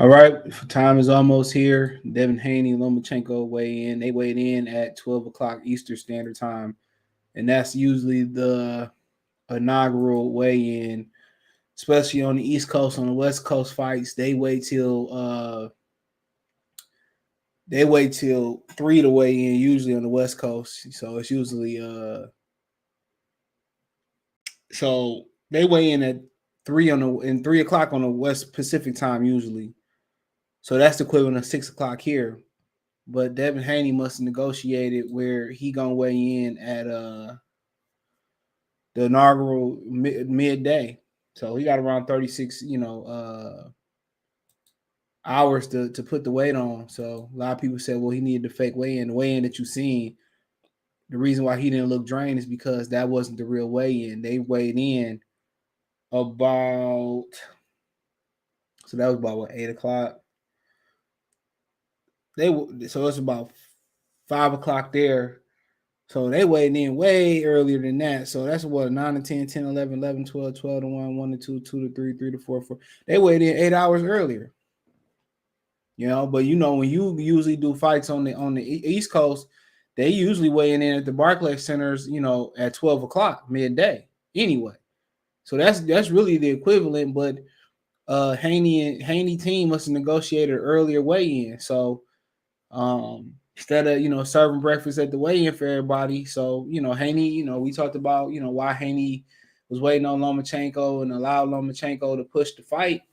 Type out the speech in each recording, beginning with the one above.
All right, time is almost here. Devin, Haney, Lomachenko weigh in. They weighed in at 12 o'clock Eastern Standard Time, and that's usually the inaugural weigh-in, especially on the East Coast. On the West Coast fights, they wait till 3 to weigh in. Usually on the West Coast, so it's usually so they weigh in at 3 o'clock on the West Pacific time usually. So that's the equivalent of 6 o'clock here. But Devin Haney must have negotiated where he gonna weigh in at the inaugural midday. So he got around 36, hours to put the weight on. So a lot of people said, well, he needed the fake weigh-in. The weigh-in that you seen, the reason why he didn't look drained is because that wasn't the real weigh-in. They weighed in about, so that was about what, 8 o'clock. So it's about 5 o'clock there. So they weighed in way earlier than that. So that's what, 9 to 10, 10, 11, 11, 12, 12 to 1, 1 to 2, 2 to 3, 3 to 4, 4. They weighed in 8 hours earlier. But when you usually do fights on the East Coast, they usually weigh in at the Barclays Centers, at 12 o'clock midday anyway. So that's really the equivalent. But Haney team must have negotiated an earlier weigh-in. So instead of serving breakfast at the weigh-in for everybody, so Haney, we talked about why Haney was waiting on Lomachenko and allowed Lomachenko to push the fight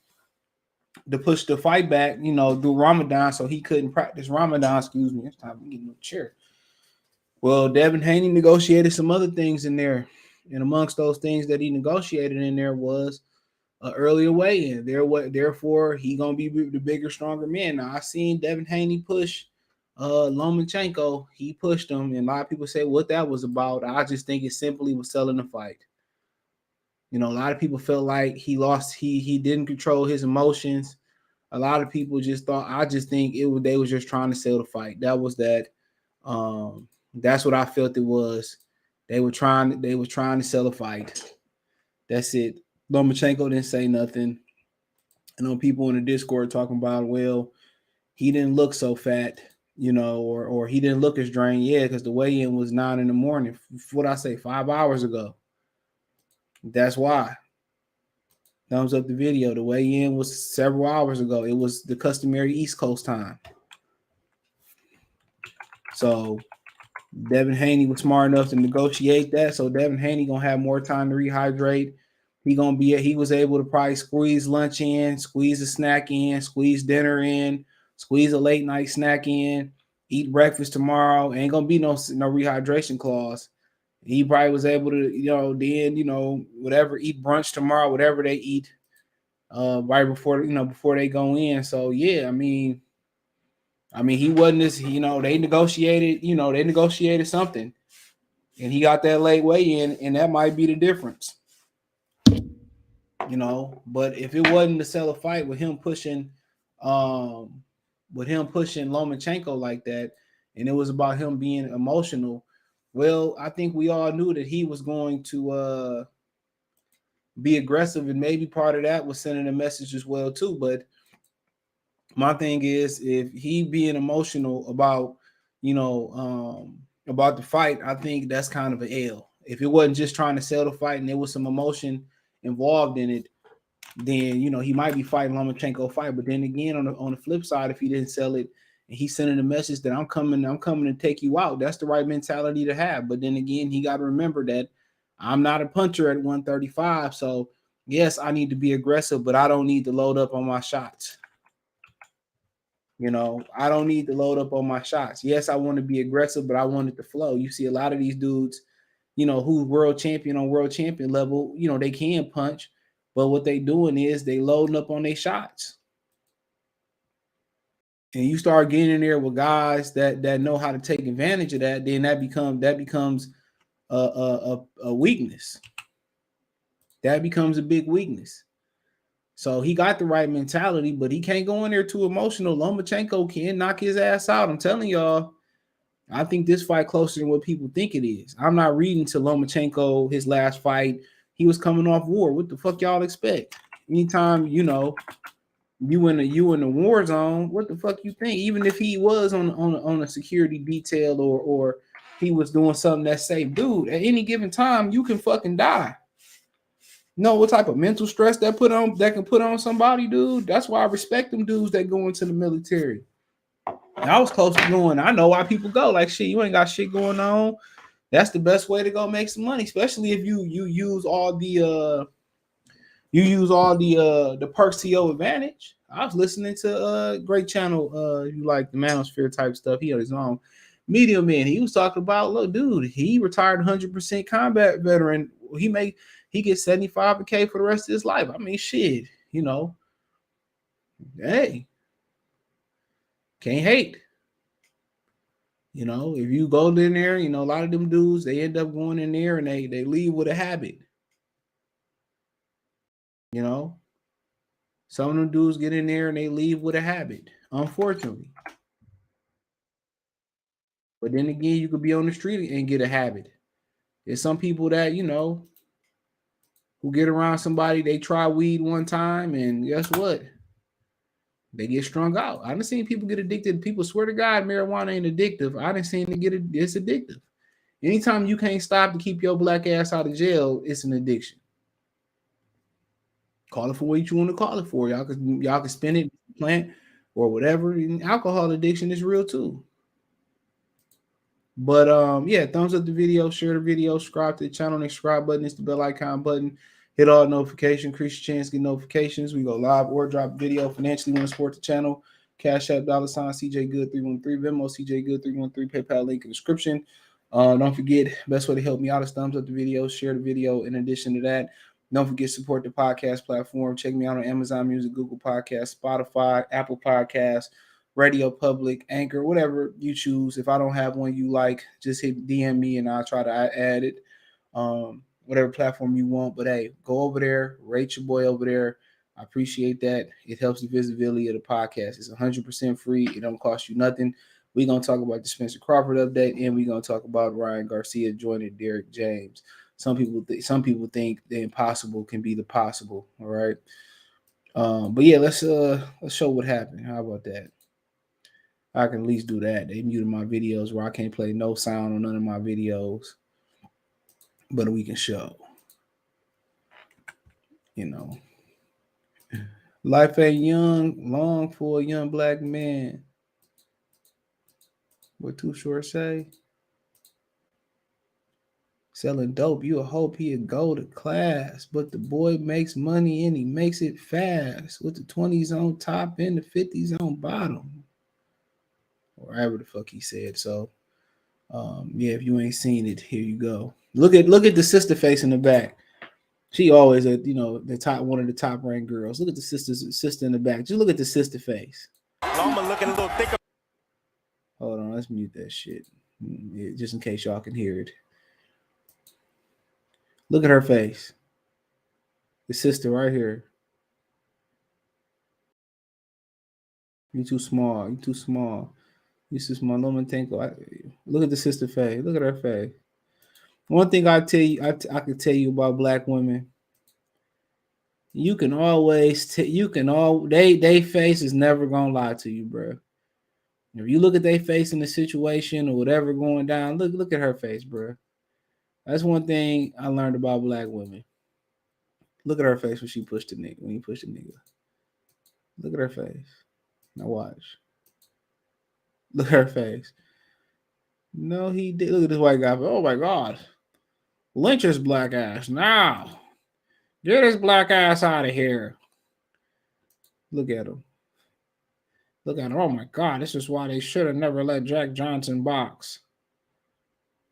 back, through Ramadan, so he couldn't practice Ramadan. Excuse me, it's time to get in the chair. Well, Devin Haney negotiated some other things in there, and amongst those things that he negotiated in there was an earlier weigh-in. Therefore, he gonna be the bigger, stronger man. Now, I seen Devin Haney push Lomachenko. He pushed him, and a lot of people say what that was about. I just think it simply was selling the fight. A lot of people felt like he lost. He didn't control his emotions. A lot of people just thought. I just think they was just trying to sell the fight. That was that. That's what I felt it was. They were trying to sell the fight. That's it. Lomachenko didn't say nothing. I know people in the Discord talking about, well, he didn't look so fat, or he didn't look as drained. Yeah, because the weigh-in was 9 in the morning. What I say, 5 hours ago. That's why. Thumbs up the video. The weigh-in was several hours ago. It was the customary East Coast time. So Devin Haney was smart enough to negotiate that. So Devin Haney gonna have more time to rehydrate. He was able to probably squeeze lunch in, squeeze a snack in, squeeze dinner in, squeeze a late night snack in, eat breakfast tomorrow. Ain't gonna be no rehydration clause. He probably was able to, whatever, eat brunch tomorrow, whatever they eat, right before they go in. So yeah, I mean, he wasn't this, they negotiated something, and he got that late weigh in, and that might be the difference. But if it wasn't to sell a fight with him pushing Lomachenko like that, and it was about him being emotional, well, I think we all knew that he was going to be aggressive, and maybe part of that was sending a message as well too. But my thing is, if he being emotional about the fight, I think that's kind of an L. If it wasn't just trying to sell the fight and there was some emotion involved in it, then he might be fighting Lomachenko fight. But then again, on the flip side, if he didn't sell it and he's sending a message that I'm coming to take you out, that's the right mentality to have. But then again, he got to remember that I'm not a puncher at 135. So yes, I need to be aggressive, but I don't need to load up on my shots. I don't need to load up on my shots. Yes, I want to be aggressive, but I want it to flow. You see a lot of these dudes, who's world champion on world champion level, they can punch, but what they doing is they loading up on their shots. And you start getting in there with guys that know how to take advantage of that, then that becomes a weakness. That becomes a big weakness. So he got the right mentality, but he can't go in there too emotional. Lomachenko can knock his ass out. I'm telling y'all, I think this fight closer than what people think it is. I'm not reading to Lomachenko, his last fight. He was coming off war. What the fuck y'all expect? Anytime, You in the war zone. What the fuck you think? Even if he was on a security detail or he was doing something that's safe, dude, at any given time you can fucking die. Know what type of mental stress that can put on somebody, dude? That's why I respect them dudes that go into the military. And I was close to going. I know why people go. Like, shit, you ain't got shit going on. That's the best way to go make some money, especially if you use all the perks to your advantage. I was listening to a great channel, you like the Manosphere type stuff. He on his own Medium Man. He was talking about, look, dude, he retired 100% combat veteran. He gets 75K for the rest of his life. I mean, shit, hey, can't hate. If you go in there, a lot of them dudes, they end up going in there and they leave with a habit. Some of them dudes get in there and they leave with a habit, unfortunately. But then again, you could be on the street and get a habit. There's some people that, who get around somebody, they try weed one time, and guess what? They get strung out. I done seen people get addicted. People swear to God, marijuana ain't addictive. I done seen it it's addictive. Anytime you can't stop to keep your black ass out of jail, it's an addiction. Call it for what you want to call it for. Y'all can spin it, plant, or whatever. And alcohol addiction is real too. But yeah, thumbs up the video, share the video, subscribe to the channel, and subscribe button is the bell icon button. Hit all notifications, increase your chance to get notifications. We go live or drop video. Financially want to support the channel. Cash App, $ CJ Good 313, Venmo CJ Good 313, PayPal link in the description. Don't forget, best way to help me out is thumbs up the video, share the video. In addition to that, don't forget to support the podcast platform. Check me out on Amazon Music, Google Podcasts, Spotify, Apple Podcasts, Radio Public, Anchor, whatever you choose. If I don't have one you like, just hit DM me and I'll try to add it. Whatever platform you want. But hey, go over there, rate your boy over there. I appreciate that. It helps the visibility of the podcast. It's 100% free. It don't cost you nothing. We're going to talk about the Spencer Crawford update, and we're going to talk about Ryan Garcia joining Derrick James. Some people think the impossible can be the possible. All right. But yeah, let's show what happened. How about that? I can at least do that. They muted my videos where I can't play no sound on none of my videos. But we can show. Life ain't long for a young black man. What Too Short say? Selling dope, you hope he'll go to class, but the boy makes money and he makes it fast with the 20s on top and the 50s on bottom. Or whatever the fuck he said. So, yeah, if you ain't seen it, here you go. Look at the sister face in the back. She always the top one of the top ranked girls. Look at the sister in the back. Just look at the sister face. Loma looking a little thicker. Hold on, let's mute that shit. Yeah, just in case y'all can hear it. Look at her face. The sister right here. You too small. You too small. You too small. Lomachenko. Look at the sister face. Look at her face. One thing I tell you, I can tell you about black women. You can always they face is never gonna lie to you, bro. If you look at their face in the situation or whatever going down, look at her face, bro. That's one thing I learned about black women. Look at her face when she pushed the nigga. When you push the nigga, look at her face. Now watch. Look at her face. No, he did. Look at this white guy. Oh my God, lynch his black ass now. Get his black ass out of here. Look at him. Look at him. Oh my God, this is why they should have never let Jack Johnson box.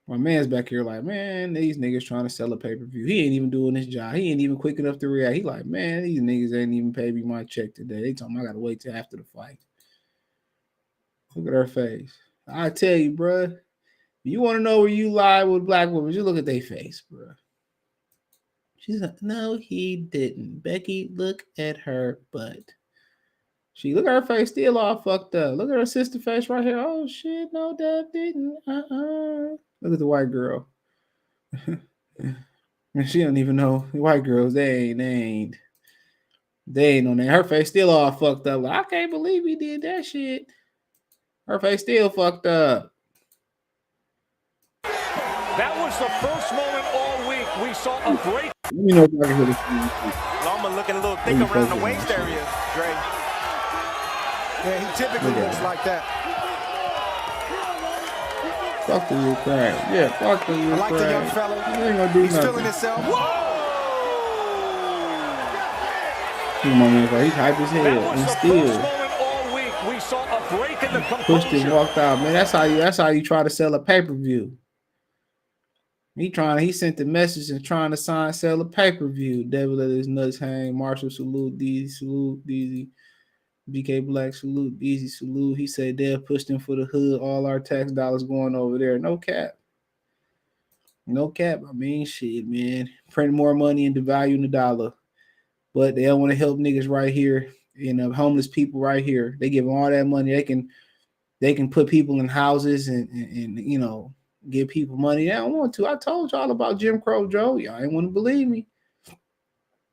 My man's back here like, man, these niggas trying to sell a pay-per-view. He ain't even doing his job. He ain't even quick enough to react. He like, man, these niggas ain't even paid me my check today. They told me I got to wait till after the fight. Look at her face. I tell you, bro, you want to know where you lie with black women, just look at their face, bro. She's like, no, he didn't. Becky, look at her butt. She look at her face, still all fucked up. Look at her sister face right here. Oh shit, no, that didn't. Look at the white girl. She don't even know. The white girls, they ain't. They ain't on that. Her face still all fucked up. Like, I can't believe he did that shit. Her face still fucked up. That was the first moment all week we saw a break. Let me know if I can hear this. Loma looking a little thick around the waist area, Dre. Yeah, he typically looks like that. Fuck the real crowd. Yeah, fuck the real crowd. I like the young fella. He ain't gonna do He's nothing. feeling himself. Whoa! Come on, man, bro. He's hype as hell. That was And the still first moment all week we saw a break in the pushed and composure. walked out. Man, that's how you try to sell a pay-per-view. He sent the message and trying to sell a pay-per-view. Devil let his nuts hang. Marshall salute, Deezy. BK Black salute, Easy salute. He said Dev pushed him for the hood. All our tax dollars going over there. No cap. No cap. I mean, shit, man. Print more money and devaluing the dollar. But they don't want to help niggas right here. Homeless people right here. They give them all that money. They can put people in houses and give people money. They don't want to. I told y'all about Jim Crow Joe. Y'all ain't want to believe me.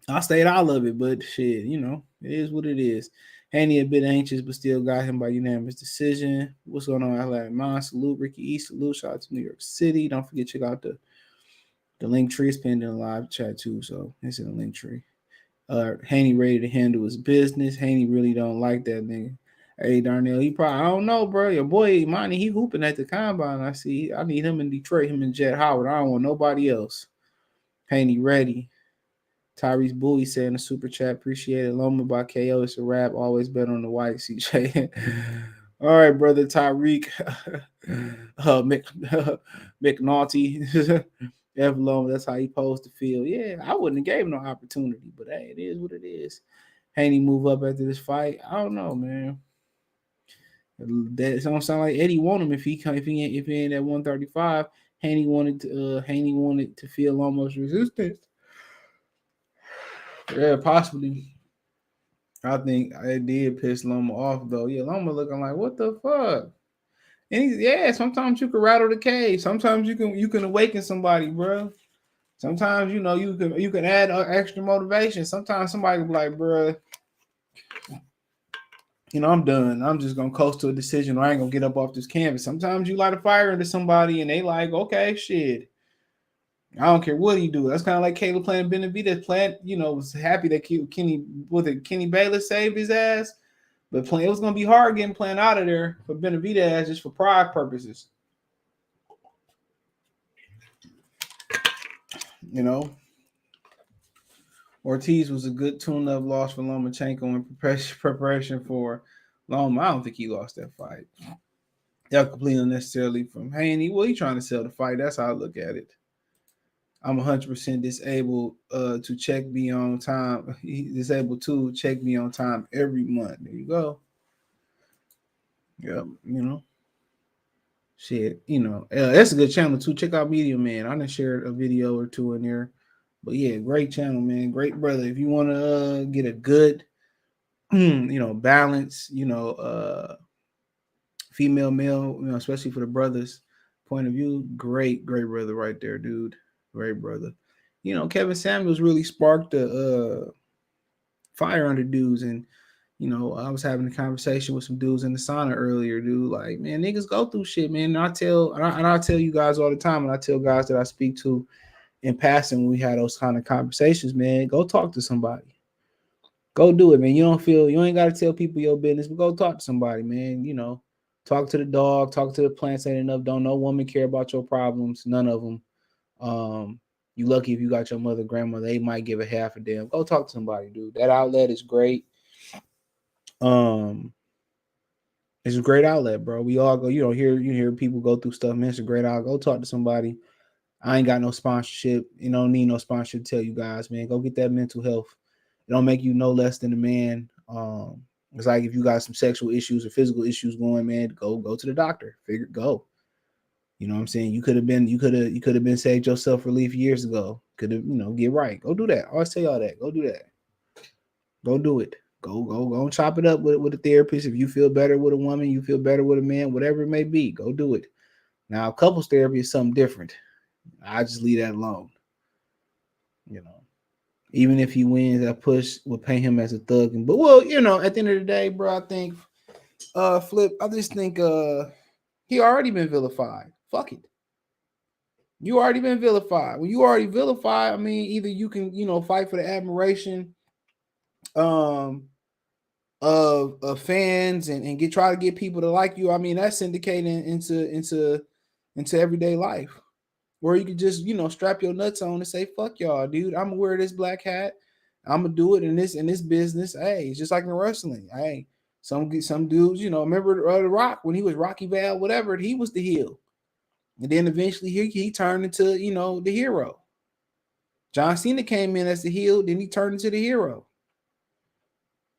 I stayed all of it, but shit, it is what it is. Haney a bit anxious, but still got him by unanimous decision. What's going on? I Mon, salute. Ricky E, salute. Shout out to New York City. Don't forget, check out the link tree. It's pinned in the live chat too, so it's in the link tree. Haney ready to handle his business. Haney really don't like that nigga. Hey, Darnell, he probably, I don't know, bro. Your boy, Monty, he hooping at the combine. I need him in Detroit, him and Jet Howard. I don't want nobody else. Haney ready. Tyrese Bowie said in the super chat, appreciate it. Loma by KO. It's a rap. Always bet on the white, CJ. All right, brother Tyreek. McNaughty. F. Loma, that's how he posed to feel. Yeah, I wouldn't have gave him no opportunity, but hey, it is what it is. Haney move up after this fight. I don't know, man. That don't sound like Eddie want him if he ain't at 135. Haney wanted to feel almost resistance. Yeah, possibly. I think it did piss Loma off though. Yeah, Loma looking like what the fuck. And sometimes you can rattle the cage. Sometimes you can awaken somebody, bro. Sometimes you can add extra motivation. Sometimes somebody will be like, bro, I'm done. I'm just gonna coast to a decision, or I ain't gonna get up off this canvas. Sometimes you light a fire into somebody, and they like, okay, shit. I don't care what he do. That's kind of like Caleb playing Benavidez. Was happy that Kenny Bayless saved his ass, but it was gonna be hard getting playing out of there for Benavidez just for pride purposes. Ortiz was a good tune-up loss for Lomachenko in preparation for Loma. I don't think he lost that fight. That completely unnecessarily from Haney. Well, he trying to sell the fight. That's how I look at it. I'm 100% disabled to check me on time. He's disabled to check me on time every month. There you go. Yep, shit, that's a good channel too. Check out Media Man. I done shared a video or two in there. But yeah, great channel, man. Great brother. If you want to get a good, balance, female, male, especially for the brothers point of view, great brother right there, dude. Great brother. Kevin Samuels really sparked a fire under dudes. And, I was having a conversation with some dudes in the sauna earlier, dude. Like, man, niggas go through shit, man. And I tell you guys all the time, and I tell guys that I speak to in passing when we had those kind of conversations, man, go talk to somebody. Go do it, man. You ain't got to tell people your business, but go talk to somebody, man. Talk to the dog, talk to the plants. Ain't enough. Don't no woman care about your problems. None of them. You lucky if you got your mother, grandmother. They might give a half a damn. Go talk to somebody, dude. That outlet is great. It's a great outlet, bro. We all go. You hear people go through stuff, man. It's a great outlet. Go talk to somebody. I ain't got no sponsorship. You don't need no sponsorship to tell you guys, man. Go get that mental health. It don't make you no less than a man. It's like if you got some sexual issues or physical issues going, man, go to the doctor. Go. You know what I'm saying? You could have been saved your self-relief years ago. Could have, get right. Go do that. I always tell y'all that. Go do that. Go do it. Go chop it up with a therapist. If you feel better with a woman, you feel better with a man, whatever it may be, go do it. Now, couples therapy is something different. I just leave that alone. Even if he wins, that push will paint him as a thug. But well, at the end of the day, bro, I think Flip, I just think he already been vilified. Fuck it. You already been vilified. When you already vilified, I mean, either you can, fight for the admiration of fans and try to get people to like you. I mean, that's syndicating into everyday life. Or you could just, strap your nuts on and say, fuck y'all, dude. I'm gonna wear this black hat. I'm gonna do it in this business. Hey, it's just like in wrestling. Hey, some dudes, remember The Rock when he was Rocky Val, whatever, he was the heel. And then eventually he turned into, the hero. John Cena came in as the heel, then he turned into the hero.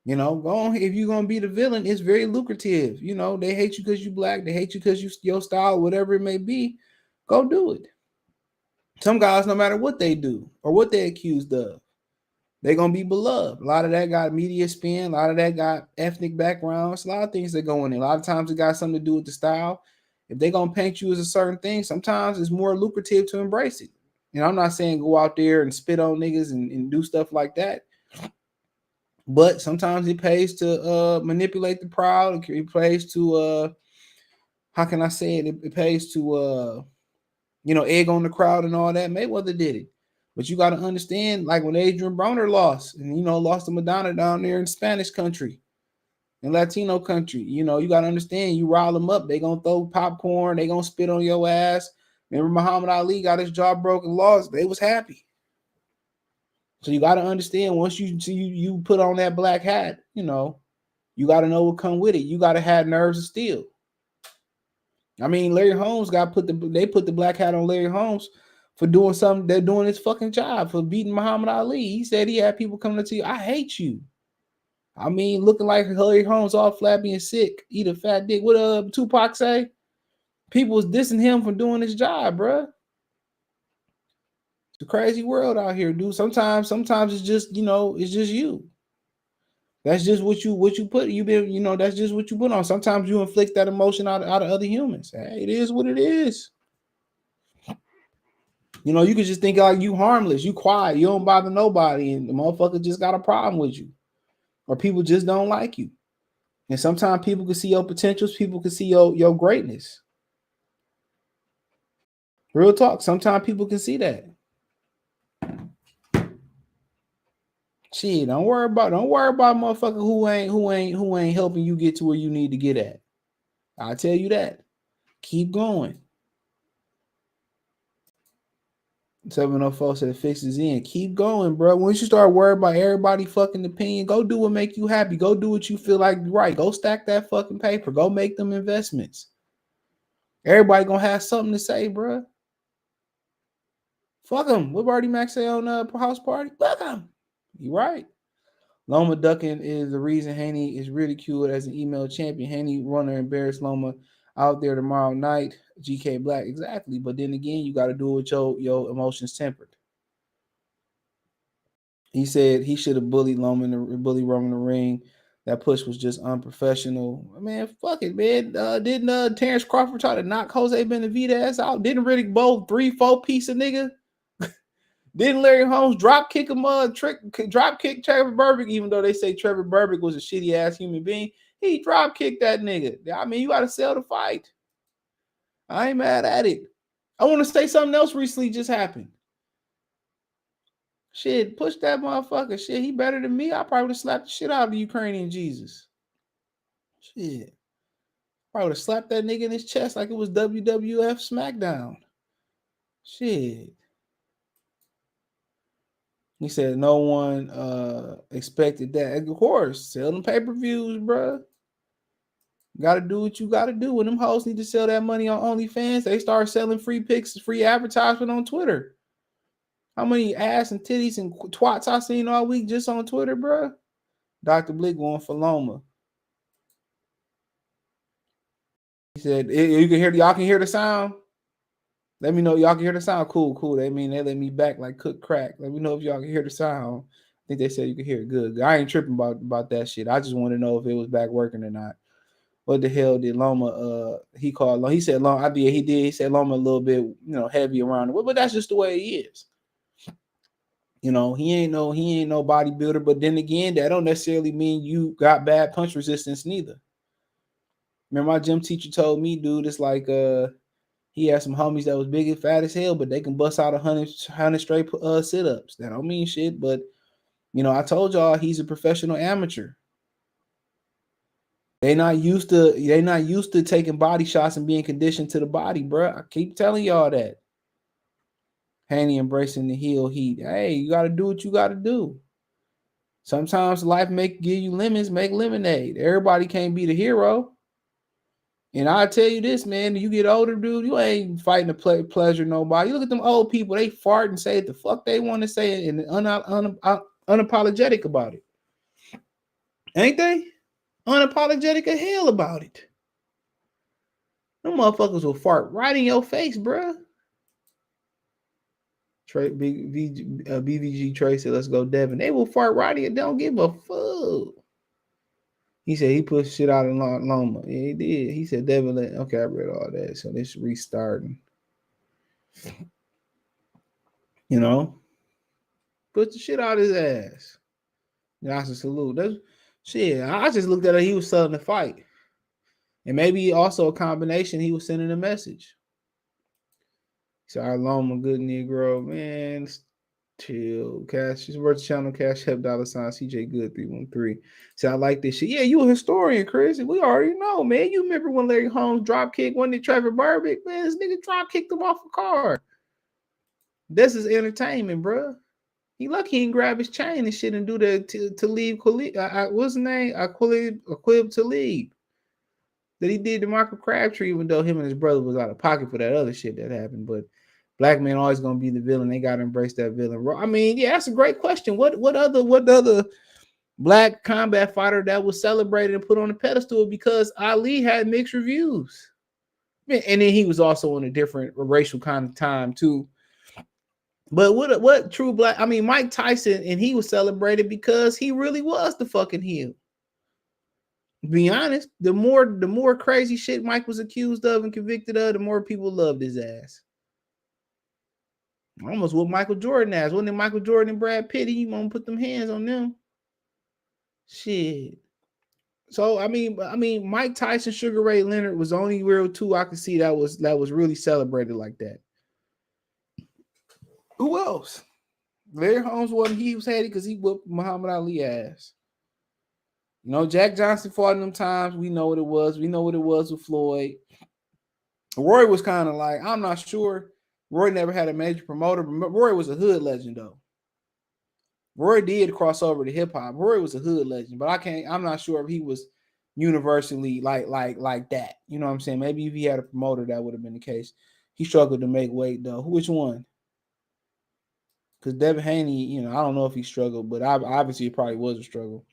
Go on. If you're gonna be the villain, it's very lucrative. They hate you because you black, they hate you because your style, whatever it may be. Go do it. Some guys, no matter what they do or what they're accused of, they're gonna be beloved. A lot of that got media spin, a lot of that got ethnic backgrounds, a lot of things that go in there. A lot of times it got something to do with the style. If they're gonna paint you as a certain thing, sometimes it's more lucrative to embrace it. I'm not saying go out there and spit on niggas and do stuff like that. But sometimes it pays to manipulate the crowd. It pays to how can I say it? It pays to egg on the crowd and all that. Mayweather did it. But you got to understand, like when Adrian Broner lost, and lost to Madonna down there in Spanish country, in Latino country, you got to understand, you rile them up, they gonna throw popcorn, they gonna spit on your ass. Remember Muhammad Ali got his jaw broken, lost, they was happy. So you got to understand, once you put on that black hat, you got to know what come with it. You got to have nerves of steel. I mean, Larry Holmes put the black hat on Larry Holmes for doing something. They're doing his fucking job for beating Muhammad Ali. He said he had people coming to you, I hate you. I mean, looking like Larry Holmes all flabby and sick, eat a fat dick. What Tupac say? People was dissing him for doing his job, bruh. It's a crazy world out here, dude. Sometimes it's just, it's just you. That's just what you put. That's just what you put on. Sometimes you inflict that emotion out of other humans. Hey, it is what it is. You could just think like you harmless, you quiet, you don't bother nobody, and the motherfucker just got a problem with you. Or people just don't like you. And sometimes people can see your potentials, people can see your greatness. Real talk. Sometimes people can see that. Shit, don't worry about motherfucker who ain't helping you get to where you need to get at. I'll tell you that. Keep going. 704 said the fix is in. Keep going, bro. Once you start worrying about everybody fucking opinion, go do what make you happy. Go do what you feel like right. Go stack that fucking paper. Go make them investments. Everybody gonna have something to say, bro. Fuck them. What Barty Mac say on house party? Fuck them. You right. Loma ducking is the reason Haney is ridiculed as an email champion. Haney runner embarrassed Loma out there tomorrow night. GK Black, exactly. But then again, you got to do it with your emotions tempered. He said he should have bullied Roman in the ring. That push was just unprofessional. Man, fuck it, man. Didn't Terence Crawford try to knock Jose Benavidez out? Didn't Riddick Bowe 3-4 piece of nigga? Didn't Larry Holmes drop kick him, drop kick Trevor Burbick, even though they say Trevor Burbick was a shitty ass human being? He drop kicked that nigga. I mean, you got to sell the fight. I ain't mad at it. I want to say something else recently just happened. Shit, push that motherfucker. Shit, he better than me. I probably would have slapped the shit out of the Ukrainian Jesus. Shit. Probably would have slapped that nigga in his chest like it was WWF SmackDown. Shit. He said no one expected that. Of course, sell them pay-per-views, bro. Got to do what you got to do. When them hoes need to sell that money on OnlyFans, they start selling free pics, free advertisement on Twitter. How many ass and titties and twats I seen all week just on Twitter, bro? Dr. Blick going for Loma. He said, y'all can hear the sound? Let me know y'all can hear the sound. Cool. They let me back like cook crack. Let me know if y'all can hear the sound. I think they said you can hear it good. I ain't tripping about that shit. I just want to know if it was back working or not. What the hell did Loma he called Loma? He said Loma. He did. He said Loma a little bit, heavy around it. But that's just the way he is. You know, he ain't no bodybuilder, but then again, that don't necessarily mean you got bad punch resistance neither. Remember, my gym teacher told me, dude, it's like he had some homies that was big and fat as hell, but they can bust out 100 straight sit-ups. That don't mean shit, but you know, I told y'all he's a professional amateur. They not used to taking body shots and being conditioned to the body, bro. I keep telling y'all that. Haney embracing the heel heat. Hey, you got to do what you got to do. Sometimes life give you lemons, make lemonade. Everybody can't be the hero. And I tell you this, man, you get older, dude, you ain't fighting to pleasure nobody. You look at them old people, they fart and say what the fuck they want to say and unapologetic about it. Ain't they? Unapologetic as hell about it. Them motherfuckers will fart right in your face, bruh. BVG Trey said, let's go, Devin. They will fart right in. They don't give a fuck. He said he put shit out in Loma. Yeah, he did. He said, Devin, okay, I read all that. So this restarting. You know? Put the shit out his ass. That's a salute. That's shit. I just looked at it. He was selling the fight. And maybe also a combination. He was sending a message. Sorry, Loma, good Negro, man. Chill. Cash, just worth the channel. Cash Help $sign CJ Good 313. See, I like this shit. Yeah, you a historian, Chris. We already know, man. You remember when Larry Holmes drop kicked one day Trevor Burbick? Man, this nigga drop kicked him off a car. This is entertainment, bro. He lucky he didn't grab his chain and shit and do that to leave. What's his name? Aquib to leave. That he did to Michael Crabtree, even though him and his brother was out of pocket for that other shit that happened. But black men always gonna be the villain. They gotta embrace that villain. I mean, yeah, that's a great question. What other black combat fighter that was celebrated and put on a pedestal because Ali had mixed reviews? And then he was also in a different racial kind of time too. But what true black? I mean, Mike Tyson, and he was celebrated because he really was the fucking heel. Be honest, the more crazy shit Mike was accused of and convicted of, the more people loved his ass. Almost what Michael Jordan ass. Wasn't it Michael Jordan and Brad Pitt? He won't put them hands on them. Shit. So I mean, Mike Tyson, Sugar Ray Leonard was the only real two I could see that was really celebrated like that. Who else? Larry Holmes wasn't. He was hated because he whooped Muhammad Ali ass. You know, Jack Johnson fought in them times. We know what it was. We know what it was with Floyd. Roy was kind of like, I'm not sure. Roy never had a major promoter, but Roy was a hood legend, though. Roy did cross over to hip-hop. Roy was a hood legend, but I'm not sure if he was universally like that. You know what I'm saying? Maybe if he had a promoter, that would have been the case. He struggled to make weight, though. Which one? Because Devin Haney, you know, I don't know if he struggled, but obviously it probably was a struggle.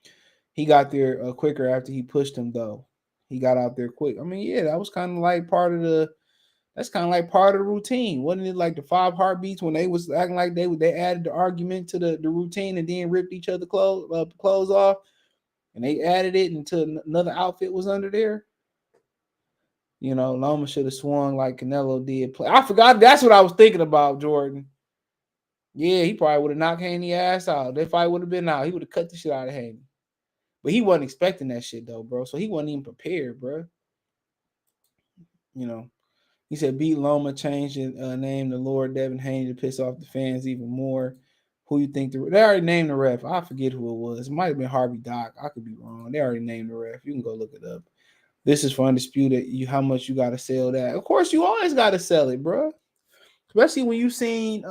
He got there quicker after he pushed him, though. He got out there quick. I mean, yeah, that was kind of like part of the routine. Wasn't it like the 5 heartbeats when they was acting like they added the argument to the routine and then ripped each other clothes off, and they added it until another outfit was under there? You know, Loma should have swung like Canelo did. I forgot. That's what I was thinking about, Jordan. Yeah, he probably would have knocked Haney ass out. That fight would have been out. He would have cut the shit out of Haney. But he wasn't expecting that shit, though, bro. So he wasn't even prepared, bro. You know, he said beat Loma, change the name to Lord Devin Haney to piss off the fans even more. Who you think they already named the ref? I forget who it was. It might have been Harvey Dock. I could be wrong. They already named the ref. You can go look it up. This is for Undisputed. How much you got to sell that? Of course, you always got to sell it, bro. Especially when you seen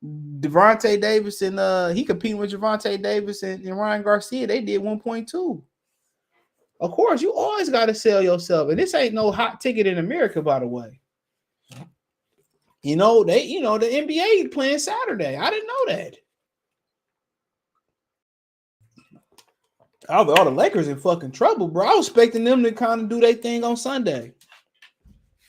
Devontae Davis and he competing with Devontae Davis and Ryan Garcia. They did 1.2. Of course, you always got to sell yourself. And this ain't no hot ticket in America, by the way. You know, the NBA playing Saturday. I didn't know that. All the Lakers in fucking trouble, bro. I was expecting them to kind of do their thing on Sunday.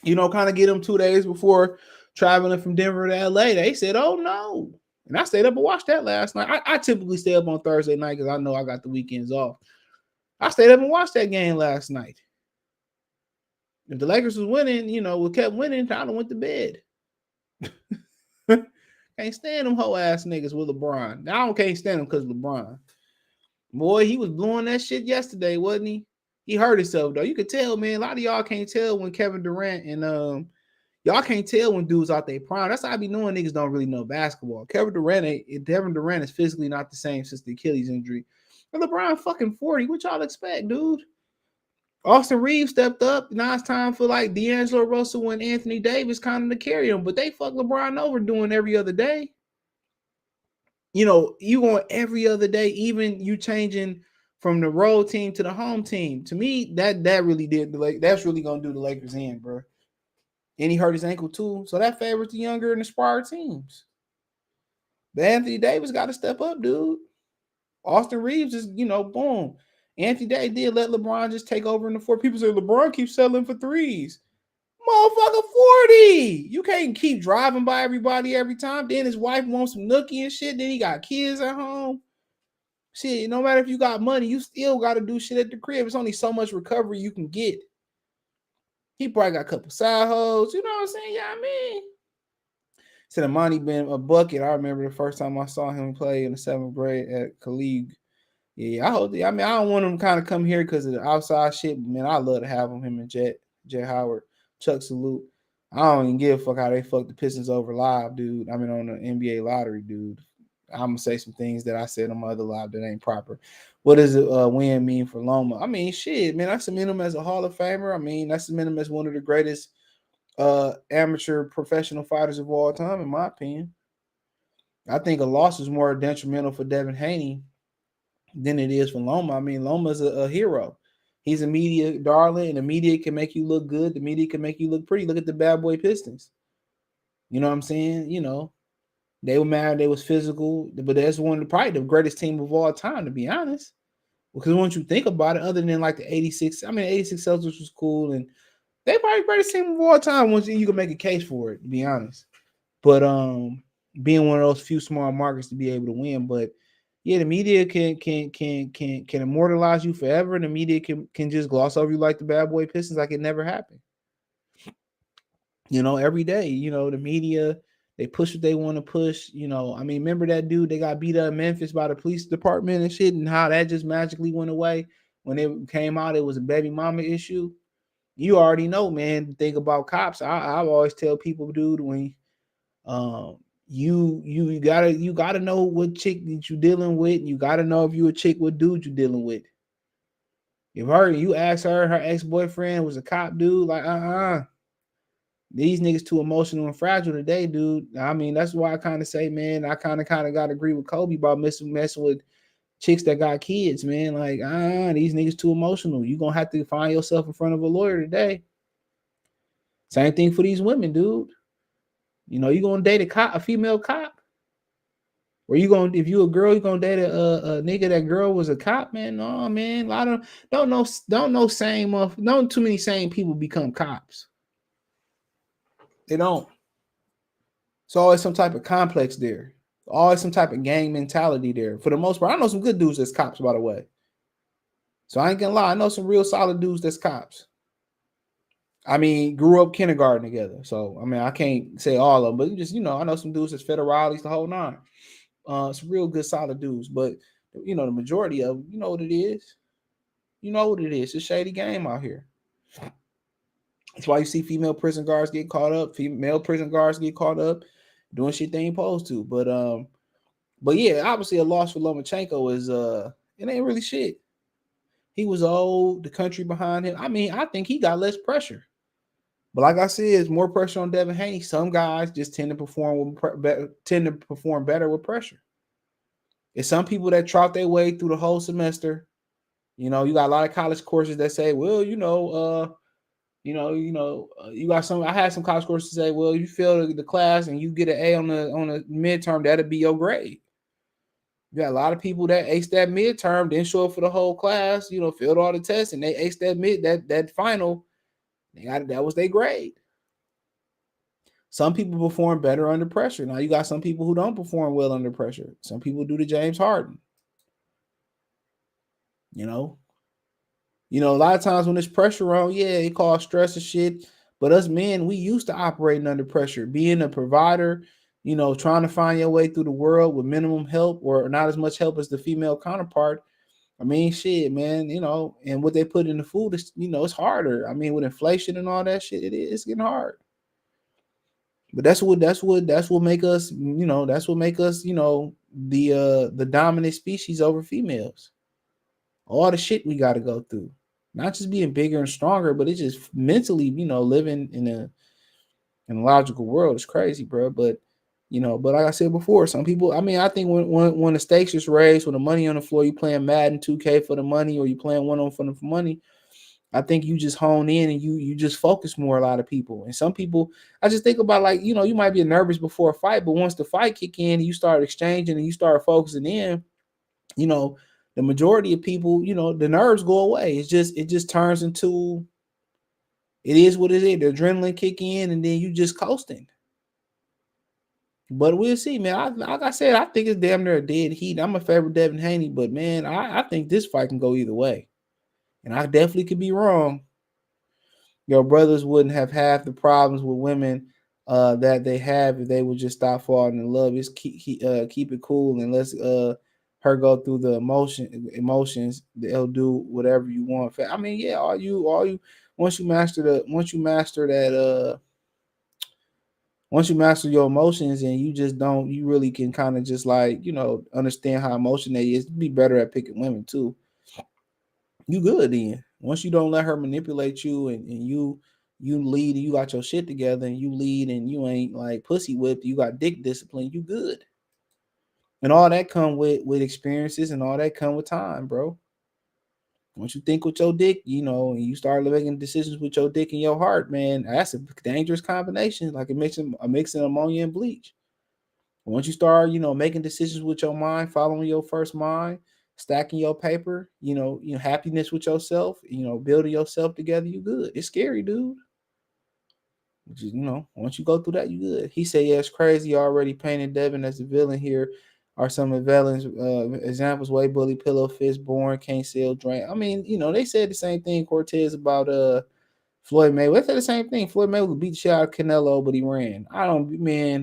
You know, kind of get them 2 days before traveling from Denver to LA. They said, oh, no. And I stayed up and watched that last night. I typically stay up on Thursday night because I know I got the weekends off. I stayed up and watched that game last night. If the Lakers was winning, you know, we kept winning, I went to bed. Can't stand them whole ass niggas with LeBron. Now I can't stand him because LeBron. Boy, he was blowing that shit yesterday, wasn't he? He hurt himself though. You could tell, man. A lot of y'all can't tell when Kevin Durant and y'all can't tell when dudes out there prime. That's how I be knowing niggas don't really know basketball. Devin Durant is physically not the same since the Achilles injury. And LeBron fucking 40. What y'all expect, dude? Austin Reeves stepped up. Now it's time for like D'Angelo Russell and Anthony Davis kind of to carry him. But they fuck LeBron over doing every other day. You know, you going every other day, even you changing from the road team to the home team. To me, that really did that's really gonna do the Lakers in, bro. And he hurt his ankle too. So that favors the younger and inspired teams. But Anthony Davis got to step up, dude. Austin Reeves is, boom. Anthony Davis did let LeBron just take over in the fourth. People say LeBron keeps settling for threes. Motherfucker, 40. You can't keep driving by everybody every time. Then his wife wants some nookie and shit. Then he got kids at home. Shit, no matter if you got money, you still got to do shit at the crib. It's only so much recovery you can get. He probably got a couple side hoes. You know what I'm saying? Yeah, I mean. Said Amani been a bucket. I remember the first time I saw him play in the 7th grade at Colleague. Yeah, I don't want him to kind of come here because of the outside shit. But man, I love to have him and Jet Howard. Chuck salute. I don't even give a fuck how they fuck the Pistons over live, dude. I mean, on the NBA lottery, dude. I'm going to say some things that I said on my other live that ain't proper. What does a win mean for Loma? I mean, shit, man, I submit him as a Hall of Famer. I mean, I submit him as one of the greatest amateur professional fighters of all time, in my opinion. I think a loss is more detrimental for Devin Haney than it is for Loma. I mean, Loma's a hero. He's a media darling, and the media can make you look good. The media can make you look pretty. Look at the bad boy Pistons. You know what I'm saying? They were mad. They was physical, but that's probably the greatest team of all time, to be honest. Because once you think about it, other than like the 86, 86 Celtics was cool, and they probably the greatest team of all time once you can make a case for it, to be honest. But being one of those few small markets to be able to win, but yeah, the media can immortalize you forever, and the media can just gloss over you like the bad boy Pistons, like it never happened. Every day, the media, they push what they want to push. Remember that dude they got beat up in Memphis by the police department and shit, and how that just magically went away when it came out it was a baby mama issue. You already know, man. The thing about cops, I always tell people, dude, when you gotta know what chick that you dealing with. You gotta know if you a chick, what dude you dealing with. If you ask her ex-boyfriend was a cop, dude, like these niggas too emotional and fragile today, dude. I mean, that's why I kind of say, man, I kind of got to agree with Kobe about messing with chicks that got kids, man. Like, these niggas too emotional. You're going to have to find yourself in front of a lawyer today. Same thing for these women, dude. You're going to date a female cop? Or if you a girl, you're going to date a nigga that girl was a cop, man? No, man. Don't too many sane people become cops. They don't. It's always some type of complex there. Always some type of gang mentality there. For the most part, I know some good dudes that's cops, by the way. So I ain't gonna lie. I know some real solid dudes that's cops. Grew up kindergarten together. So, I can't say all of them, but just, I know some dudes that's federales, the whole nine. Some real good solid dudes. But, the majority of them, you know what it is. You know what it is. It's a shady game out here. That's why you see female prison guards get caught up. Male prison guards get caught up doing shit they ain't supposed to. But yeah, obviously a loss for Lomachenko is it ain't really shit. He was old, the country behind him. I think he got less pressure. But like I said, it's more pressure on Devin Haney. Some guys just tend to perform better with pressure. It's some people that trout their way through the whole semester. You got a lot of college courses that say, well, you got some. I had some college courses say, well, you fail the class and you get an A on the midterm, that'll be your grade. You got a lot of people that ace that midterm, didn't show up for the whole class, failed all the tests, and they ace that final. That was their grade. Some people perform better under pressure. Now you got some people who don't perform well under pressure. Some people do the James Harden. A lot of times when there's pressure on, yeah, it causes stress and shit. But us men, we used to operating under pressure, being a provider, trying to find your way through the world with minimum help or not as much help as the female counterpart. I mean, shit, man, and what they put in the food is, it's harder. I mean, with inflation and all that shit, it's getting hard. But that's what make us, that's what make us, the dominant species over females. All the shit we got to go through, not just being bigger and stronger, but it's just mentally, living in a logical world is crazy, bro. But but like I said before, some people, I mean, I think when the stakes is raised, when the money on the floor, you playing Madden 2K for the money, or you playing one-on for the money, I think you just hone in and you just focus more. A lot of people, and some people, I just think about, like, you might be nervous before a fight, but once the fight kick in and you start exchanging and you start focusing in, the majority of people, the nerves go away. It just turns into, it is what it is. The adrenaline kick in and then you just coasting. But we'll see, man. Like I said, I think it's damn near a dead heat. I'm a favorite Devin Haney, but man, I think this fight can go either way. And I definitely could be wrong. Your brothers wouldn't have half the problems with women that they have if they would just stop falling in love. Just keep it cool and let's her go through the emotions. They'll do whatever you want. I mean, yeah, all you once you master your emotions, and you really can kind of just, like, understand how emotional they is, be better at picking women too. You good then. Once you don't let her manipulate you, and you lead, and you got your shit together, and you lead, and you ain't like pussy whipped, you got dick discipline, you good. And all that come with experiences, and all that come with time, bro. Once you think with your dick, and you start making decisions with your dick and your heart, man, that's a dangerous combination. Like a mixing ammonia and bleach. Once you start, making decisions with your mind, following your first mind, stacking your paper, happiness with yourself, building yourself together, you good. It's scary, dude. Just, once you go through that, you good. He said, yeah, it's crazy. You already painted Devin as the villain. Here are some of Velen's examples. Way bully, pillow, fist, born, can't sell, drink. I mean, they said the same thing, Cortez, about Floyd Mayweather. They said the same thing. Floyd Mayweather beat the shit out of Canelo, but he ran.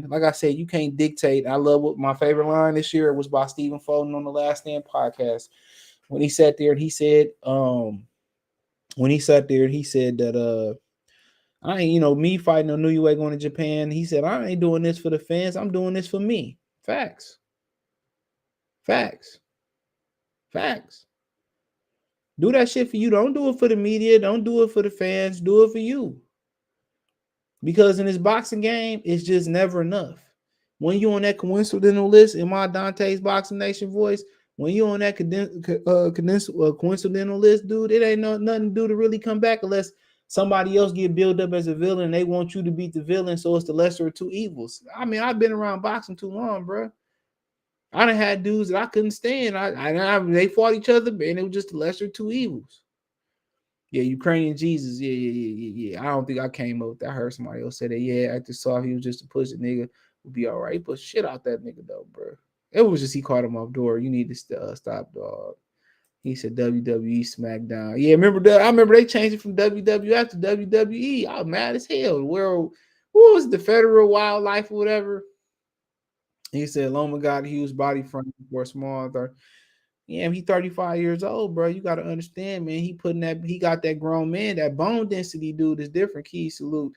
Like I said, you can't dictate. I love what my favorite line this year was by Stephen Foden on the Last Stand podcast. When he sat there and he said, that I ain't, me fighting a New Way going to Japan. He said, I ain't doing this for the fans. I'm doing this for me. Facts. Do that shit for you. Don't do it for the media. Don't do it for the fans. Do it for you. Because in this boxing game, it's just never enough. When you on that coincidental list, in my Dante's Boxing Nation voice, when you on that coincidental list, dude, it ain't nothing to do to really come back unless somebody else get built up as a villain and they want you to beat the villain, so it's the lesser of two evils. I mean, I've been around boxing too long, bro. I done had dudes that I couldn't stand. They fought each other, and it was just the lesser of two evils. Yeah, Ukrainian Jesus. Yeah. I don't think I came up with that. I heard somebody else say that. Yeah, I just saw he was just a pussy nigga. Would be all right. But shit out that nigga, though, bro. It was just he caught him off door. You need to stop, dog. He said WWE SmackDown. Yeah, I remember they changed it from WWF to WWE. I was mad as hell. What was the Federal Wildlife or whatever? He said Loma got a huge body frame for a small. Yeah, he 35 years old, bro. You got to understand, man. He got that grown man. That bone density, dude, is different. Key salute.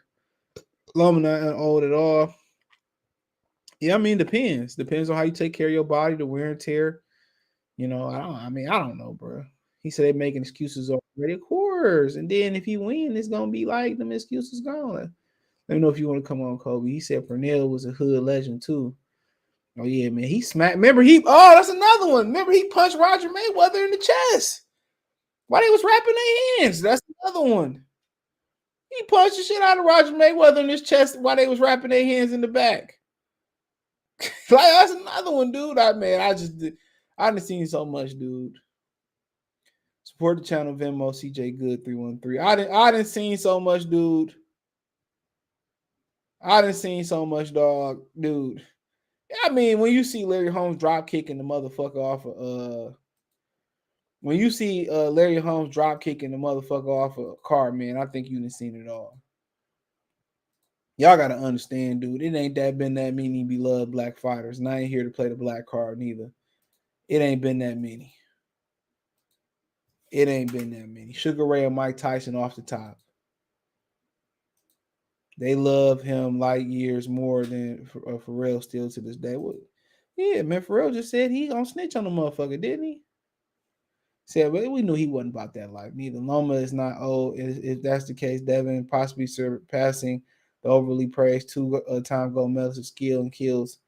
Loma not old at all. Yeah, I mean, depends. Depends on how you take care of your body, the wear and tear. I don't know, bro. He said they making excuses already. Of course. And then if he win, it's gonna be like them excuses gone. Let me know if you want to come on, Kobe. He said Pernell was a hood legend too. Oh yeah, man. He smacked. Remember that's another one. Remember he punched Roger Mayweather in the chest while they was wrapping their hands. That's another one. He punched the shit out of Roger Mayweather in his chest while they was wrapping their hands in the back. Like, that's another one, dude. I done seen so much, dude. Support the channel, Venmo, CJ Good 313. I done seen so much, dude. I done seen so much, dog, dude. I mean, when you see Larry Holmes drop kicking the motherfucker off of when you see Larry Holmes drop kicking the motherfucker off a car, man, I think you done seen it all. Y'all gotta understand, dude. It ain't been that many beloved black fighters, and I ain't here to play the black card neither. It ain't been that many. It ain't been that many. Sugar Ray and Mike Tyson off the top. They love him light years more than Pharrell still to this day. What? Yeah, man, Pharrell just said he gonna snitch on the motherfucker, didn't he? Said, but we knew he wasn't about that life. Neither Loma is not old. If that's the case, Devin possibly surpassing the overly praised two-time gold medalist of skill and kills,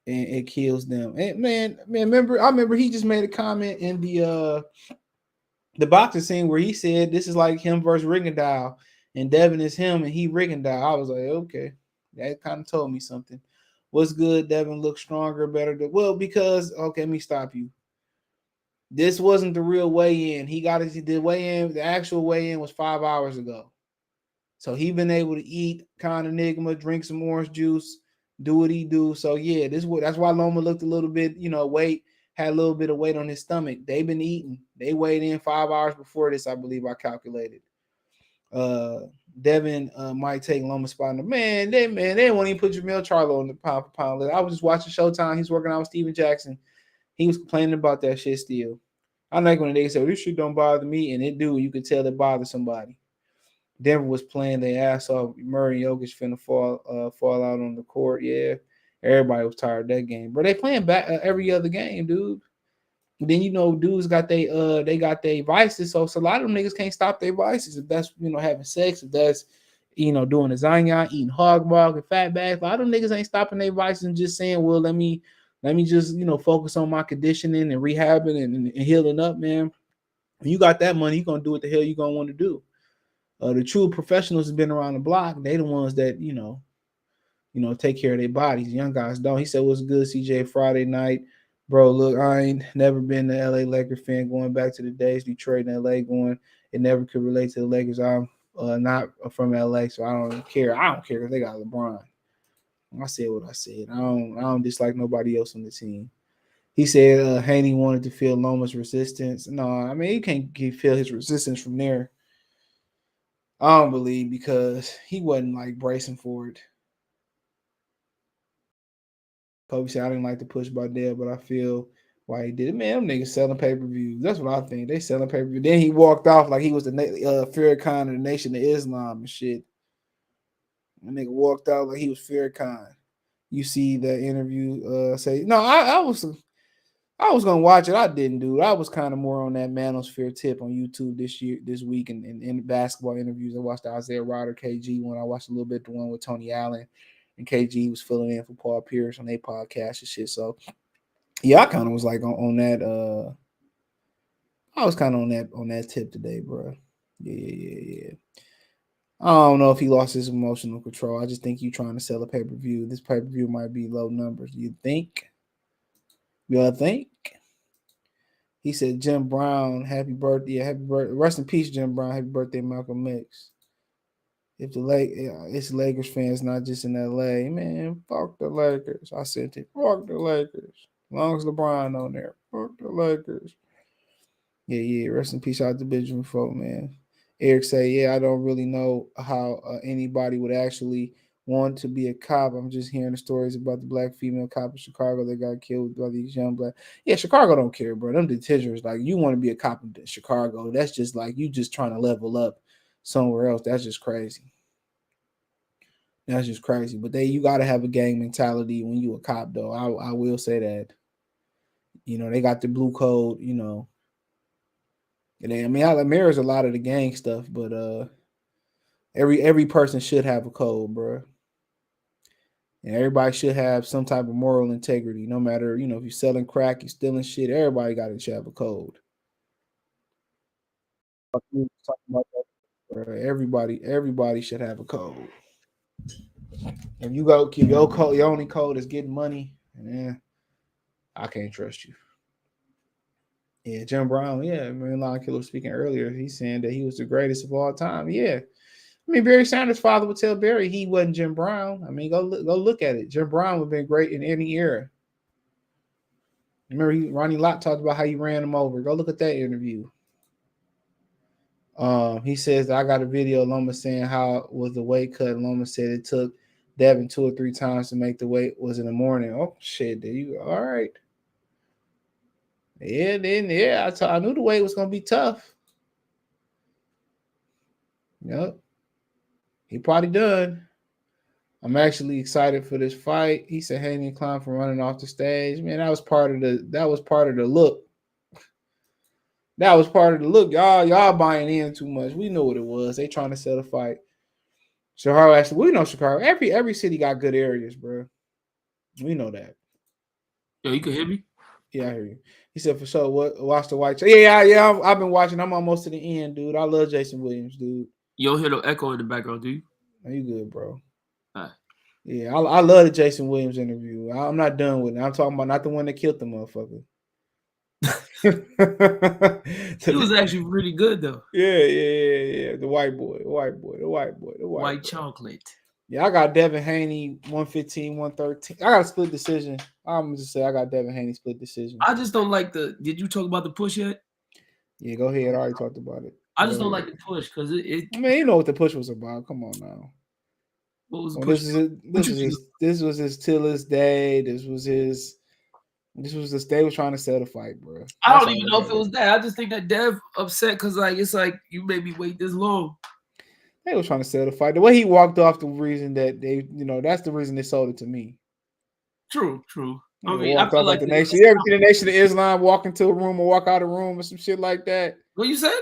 and it kills them. And man, I remember he just made a comment in the boxing scene where he said this is like him versus Rigondeaux, and Devin is him and he Rigondeaux. I was like, okay, that kind of told me something. What's good? Devin looks stronger, better. Because okay, let me stop you. This wasn't the real weigh-in. He got the weigh-in. The actual weigh-in was 5 hours ago. So he been able to eat Con Enigma, drink some orange juice, do what he do. So yeah, that's why Loma looked a little bit, weight, had a little bit of weight on his stomach. They've been eating. They weighed in 5 hours before this, I believe I calculated. Devin might take Loma's spot. They didn't even put Jamil Charlo on the pound for pound list. I was just watching Showtime. He's working out with Steven Jackson. He was complaining about that shit still. I like when they say, this shit don't bother me, and it do. You could tell it bothers somebody. Denver was playing their ass off. Murray and Jokic finna fall out on the court. Yeah, everybody was tired of that game. But they playing back every other game, dude. And then, dudes got they got their vices. So a lot of them niggas can't stop their vices. If that's, having sex, if that's, doing a Zion, eating hog bog and fat bags. A lot of them niggas ain't stopping their vices and just saying, well, let me just, focus on my conditioning and rehabbing and healing up, man. When you got that money, you're going to do what the hell you're going to want to do. The true professionals have been around the block. They the ones that, take care of their bodies. Young guys don't. He said, what's good, CJ, Friday night? Bro, look, I ain't never been an LA Laker fan going back to the days Detroit and LA going. It never could relate to the Lakers. I'm not from LA, so I don't care. I don't care if they got LeBron. I said what I said. I don't dislike nobody else on the team. He said Haney wanted to feel Loma's resistance. No, I mean, you can't feel his resistance from there. I don't believe because he wasn't like bracing for it. Kobe said I didn't like to push Bardell, but I feel why he did it. Man, them niggas selling pay-per-views. That's what I think. They selling pay-per-view. Then he walked off like he was the Farrakhan of the Nation of Islam and shit. That nigga walked out like he was Farrakhan. You see that interview say, no, I was gonna watch it. I didn't, dude. I was kind of more on that Manosphere tip on YouTube this week, and in basketball interviews. I watched the Isaiah Ryder KG one. I watched a little bit the one with Tony Allen, and KG was filling in for Paul Pierce on their podcast and shit. So yeah, I kind of was like on that. I was kind of on that tip today, bro. Yeah. I don't know if he lost his emotional control. I just think you trying to sell a pay-per-view. This pay-per-view might be low numbers. You think? Y'all think? He said, Jim Brown, happy birthday. Happy birthday. Rest in peace, Jim Brown. Happy birthday, Malcolm X. If it's Lakers fans, not just in LA, man, fuck the Lakers. I said it. Fuck the Lakers. As long as LeBron on there. Fuck the Lakers. Yeah. Rest in peace out to Benjamin folk, man. Eric say, yeah, I don't really know how anybody would actually want to be a cop. I'm just hearing the stories about the black female cop in Chicago that got killed by these young black. Yeah, Chicago don't care, bro. Them detentions, like you want to be a cop in Chicago. That's just like you just trying to level up somewhere else. That's just crazy. That's just crazy. But you got to have a gang mentality when you a cop, though. I will say that. They got the blue code, And I mirrors a lot of the gang stuff, but every person should have a code, bro. And everybody should have some type of moral integrity, no matter, if you're selling crack, you're stealing shit, everybody got to have a code. Everybody should have a code. If you go keep your code, your only code is getting money, I can't trust you. Yeah, Jim Brown, Melon Killer speaking earlier, he's saying that he was the greatest of all time. Yeah. Barry Sanders' father would tell Barry he wasn't Jim Brown. Go look at it. Jim Brown would have been great in any era. Remember, Ronnie Lott talked about how he ran him over. Go look at that interview. He says, I got a video of Loma saying how was the weight cut. And Loma said it took Devin 2 or 3 times to make the weight was in the morning. Oh shit, there you go. All right. Yeah, I knew the weight was gonna be tough. Yep. He probably done. I'm actually excited for this fight. He said Haney and Klein for running off the stage. Man, that was part of the look. That was part of the look. Y'all buying in too much. We know what it was. They trying to sell the fight. Chicago actually, we know Chicago. Every city got good areas, bro. We know that. Yo, you can hear me? Yeah, I hear you. He said for sure. Watch the white. Yeah. I've been watching. I'm almost to the end, dude. I love Jason Williams, dude. You don't hear no echo in the background, do you? Are you good, bro? All right. Yeah, I love the Jason Williams interview. I'm not done with it. I'm talking about not the one that killed the motherfucker. He was actually pretty good though. Yeah. The white boy. White chocolate. Yeah, I got Devin Haney 115, 113. I got a split decision. I'm just say I got Devin Haney split decision. I just don't like did you talk about the push yet? Yeah, go ahead. I already talked about it. I just don't like the push because it. I mean, you know what the push was about. Come on now. What was the push? This was his till this day. This was this. They was trying to sell the fight, bro. I don't even know if it was that. I just think that Dev upset because it's like you made me wait this long. They was trying to sell the fight. The way he walked off, the reason that they, that's the reason they sold it to me. True. I mean, I feel like the nation. You ever see the Nation of Islam walk into a room or walk out of a room or some shit like that? What you said?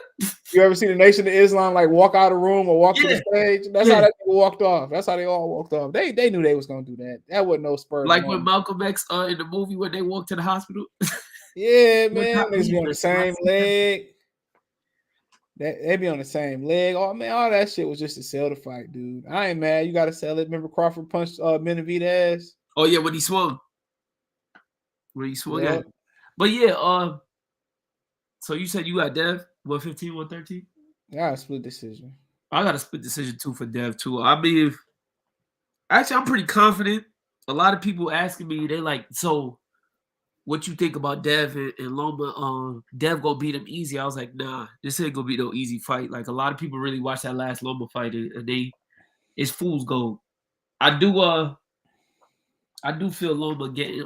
You ever see the Nation of Islam like walk out of a room or walk to the stage? That's how that people walked off. That's how they all walked off. They knew they was gonna do that. That wasn't no spur. Like when Malcolm X in the movie when they walked to the hospital. Yeah, man, they be on the same leg. They be on the same leg. Oh man, all that shit was just to sell the fight, dude. I ain't mad. You gotta sell it. Remember Crawford punched Benavidez ass? Oh yeah, when he swung. At. But yeah, so you said you got Dev 115, 113? Yeah, split decision. I got a split decision too for Dev too. I mean, actually, I'm pretty confident. A lot of people asking me, they like, so what you think about Dev and Loma? Dev gonna beat him easy. I was like, nah, this ain't gonna be no easy fight. Like a lot of people really watched that last Loma fight and it's fool's gold. I do feel Loma getting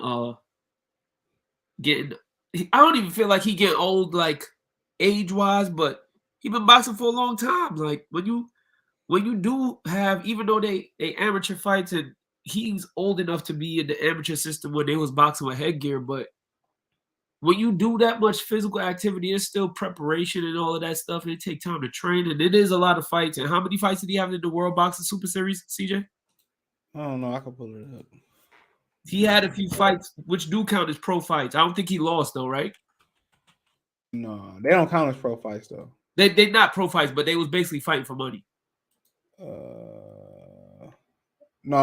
I don't even feel like he getting old like age-wise, but he been boxing for a long time. Like when you do have, even though they amateur fights and he's old enough to be in the amateur system when they was boxing with headgear, but when you do that much physical activity, it's still preparation and all of that stuff, and it takes time to train, and it is a lot of fights. And how many fights did he have in the World Boxing Super Series, CJ? I don't know. I can pull it up. He had a few fights, which do count as pro fights. I don't think he lost, though, right? No, they don't count as pro fights, though. They're not pro fights, but they was basically fighting for money. No,